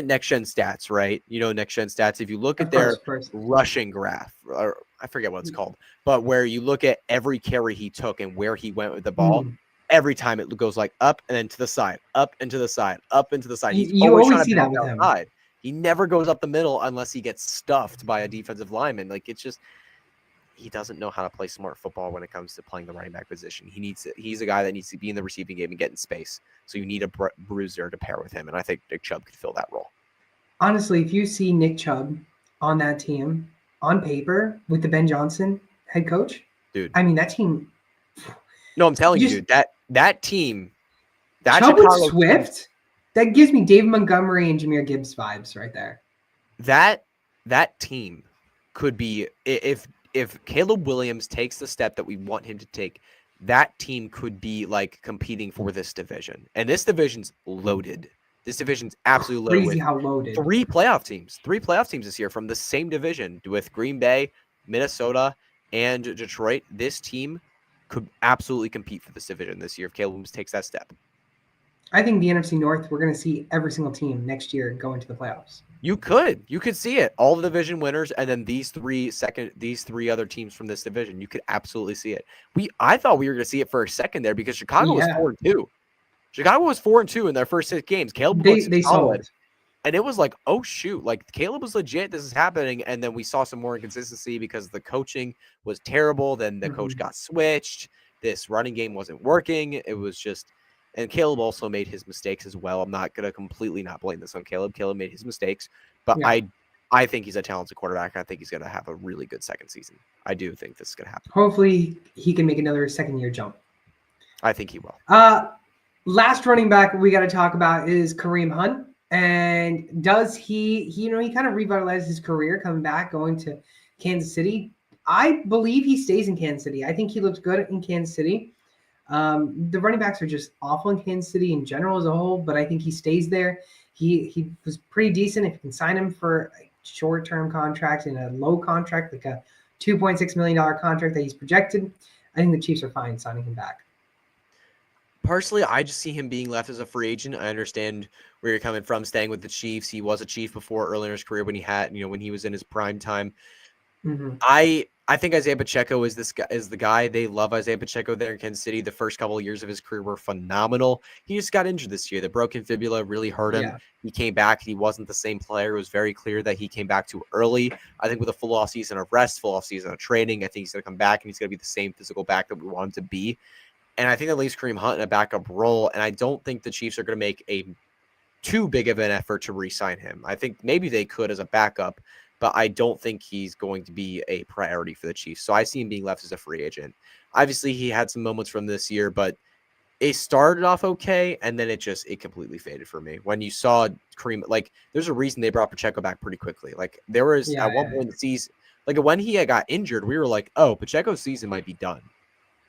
next gen stats, right? Next gen stats, if you look at their rushing graph, or I forget what it's called, but where you look at every carry he took and where he went with the ball, every time it goes like up and then to the side, up and to the side, up and to the side. He's always trying to bounce outside. He never goes up the middle unless he gets stuffed by a defensive lineman. Like, it's just, he doesn't know how to play smart football when it comes to playing the running back position. He's a guy that needs to be in the receiving game and get in space. So you need a bruiser to pair with him, and I think Nick Chubb could fill that role. Honestly, if you see Nick Chubb on that team on paper with the Ben Johnson head coach, dude, I mean, that team. No, I'm telling you, dude, that team, that Chubb Chicago with Swift, team, that gives me David Montgomery and Jahmyr Gibbs vibes right there. That team could be, if Caleb Williams takes the step that we want him to take, that team could be like competing for this division. And this division's loaded. This division's absolutely loaded. Crazy how loaded. Three playoff teams this year from the same division, with Green Bay, Minnesota, and Detroit, this team could absolutely compete for this division this year if Caleb Williams takes that step. I think the NFC North, we're going to see every single team next year go into the playoffs. You could see it. All the division winners, and then these three other teams from this division. You could absolutely see it. I thought we were going to see it for a second there because Chicago was 4-2. Chicago was 4-2 in their first 6 games. Caleb looks solid. And it was like, oh, shoot, like Caleb was legit. This is happening. And then we saw some more inconsistency because the coaching was terrible. Then the coach got switched. This running game wasn't working. It was just, and Caleb also made his mistakes as well. I'm not going to completely not blame this on Caleb. Caleb made his mistakes, but I think he's a talented quarterback. I think he's going to have a really good second season. I do think this is going to happen. Hopefully he can make another second-year jump. I think he will. Last running back we got to talk about is Kareem Hunt. And does he kind of revitalized his career coming back, going to Kansas City. I believe he stays in Kansas City. I think he looked good in Kansas City. The running backs are just awful in Kansas City in general as a whole, but I think he stays there. He was pretty decent. If you can sign him for a short-term contract and a low contract, like a $2.6 million contract that he's projected, I think the Chiefs are fine signing him back. Personally, I just see him being left as a free agent. I understand where you're coming from, staying with the Chiefs. He was a Chief before earlier in his career when he was in his prime time. I think Isaiah Pacheco is the guy. They love Isaiah Pacheco there in Kansas City. The first couple of years of his career were phenomenal. He just got injured this year. The broken fibula really hurt him. Yeah. He came back. He wasn't the same player. It was very clear that he came back too early. I think with a full off season of rest, full off season of training, I think he's going to come back and he's going to be the same physical back that we want him to be. And I think that leaves Kareem Hunt in a backup role. And I don't think the Chiefs are going to make too big of an effort to re-sign him. I think maybe they could as a backup, but I don't think he's going to be a priority for the Chiefs. So I see him being left as a free agent. Obviously, he had some moments from this year, but it started off okay, and then it completely faded for me. When you saw Kareem, like, there's a reason they brought Pacheco back pretty quickly. Like, there was at one point in the season, like, when he got injured, we were like, oh, Pacheco's season might be done.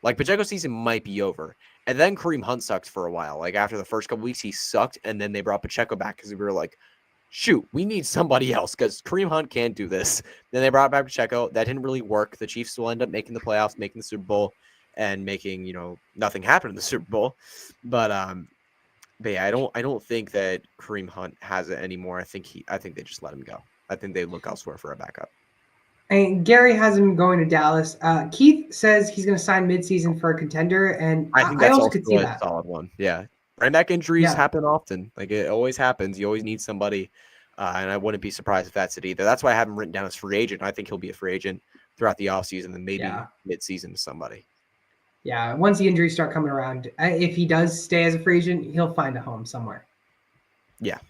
Like, Pacheco's season might be over. And then Kareem Hunt sucked for a while. Like, after the first couple weeks, he sucked, and then they brought Pacheco back because we were like, shoot, we need somebody else because Kareem Hunt can't do this. Then they brought back Pacheco. That didn't really work. The Chiefs will end up making the playoffs, making the Super Bowl, and making, nothing happen in the Super Bowl. But yeah, I don't think that Kareem Hunt has it anymore. I think they just let him go. I think they look elsewhere for a backup. And Gary has him going to Dallas. Keith says he's going to sign midseason for a contender, and I think that's also could see that. Solid one. Yeah. Running back injuries happen often. Like, it always happens. You always need somebody, and I wouldn't be surprised if that's it either. That's why I have him written down as free agent. I think he'll be a free agent throughout the offseason and maybe mid-season to somebody. Yeah, once the injuries start coming around, if he does stay as a free agent, he'll find a home somewhere. Yeah.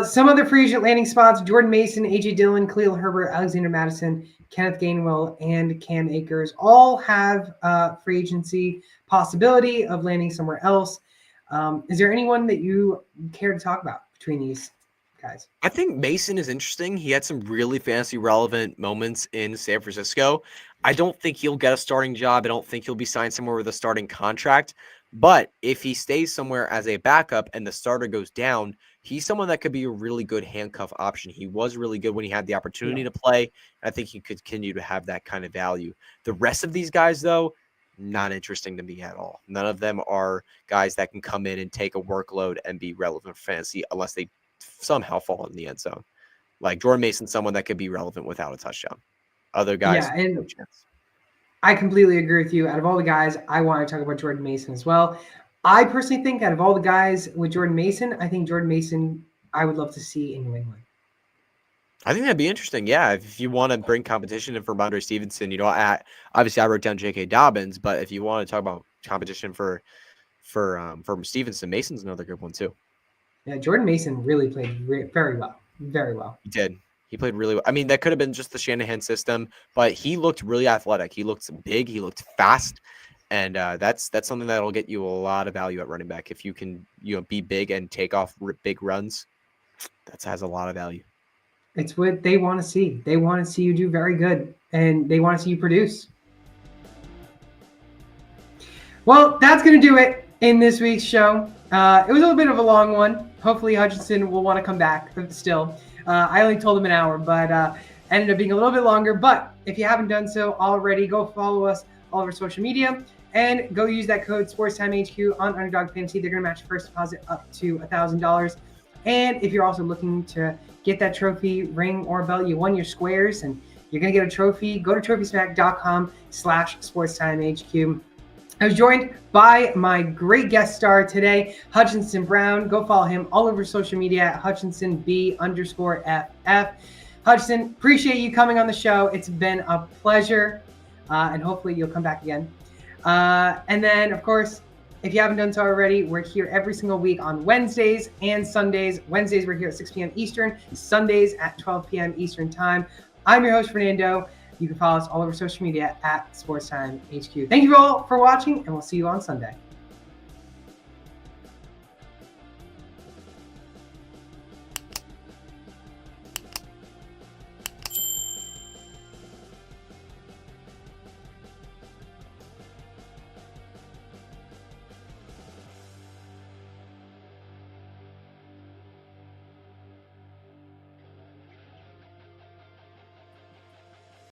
Some other free agent landing spots: Jordan Mason, A.J. Dillon, Khalil Herbert, Alexander Madison, Kenneth Gainwell, and Cam Akers all have free agency possibility of landing somewhere else. Is there anyone that you care to talk about between these guys? I think Mason is interesting. He had some really fantasy relevant moments in San Francisco. I don't think he'll get a starting job. I don't think he'll be signed somewhere with a starting contract. But if he stays somewhere as a backup and the starter goes down, he's someone that could be a really good handcuff option. He was really good when he had the opportunity to play. I think he could continue to have that kind of value. The rest of these guys, though, not interesting to me at all. None of them are guys that can come in and take a workload and be relevant for fantasy unless they somehow fall in the end zone. Like Jordan Mason, someone that could be relevant without a touchdown. Other guys, no chance. I completely agree with you. Out of all the guys, I want to talk about Jordan Mason as well. I personally think out of all the guys with Jordan Mason, I think Jordan Mason I would love to see in New England. I think that'd be interesting. Yeah, if you want to bring competition in for Ramondre Stevenson, obviously I wrote down J.K. Dobbins, but if you want to talk about competition for Stevenson, Mason's another good one too. Yeah, Jordan Mason really played very well. Very well. He did. He played really well. I mean, that could have been just the Shanahan system, but he looked really athletic. He looked big. He looked fast. And that's something that'll get you a lot of value at running back. If you can, be big and take off big runs, that has a lot of value. It's what they want to see. They want to see you do very good, and they want to see you produce. Well, that's going to do it in this week's show. It was a little bit of a long one. Hopefully Hutchinson will want to come back still. I only told him an hour, but ended up being a little bit longer, but if you haven't done so already, go follow us all over social media and go use that code SportsTimeHQ on Underdog Fantasy. They're going to match your first deposit up to $1,000. And if you're also looking to get that trophy, ring, or belt, you won your squares and you're going to get a trophy, go to TrophySmack.com/SportsTimeHQ. I was joined by my great guest star today, Hutchinson Brown. Go follow him all over social media at HutchinsonB_FF. Hutchinson, appreciate you coming on the show. It's been a pleasure, and hopefully you'll come back again. And then, of course, if you haven't done so already, we're here every single week on Wednesdays and Sundays. Wednesdays, we're here at 6 p.m. Eastern. Sundays at 12 p.m. Eastern Time. I'm your host, Fernando. You can follow us all over social media at SportsTimeHQ. Thank you all for watching, and we'll see you on Sunday.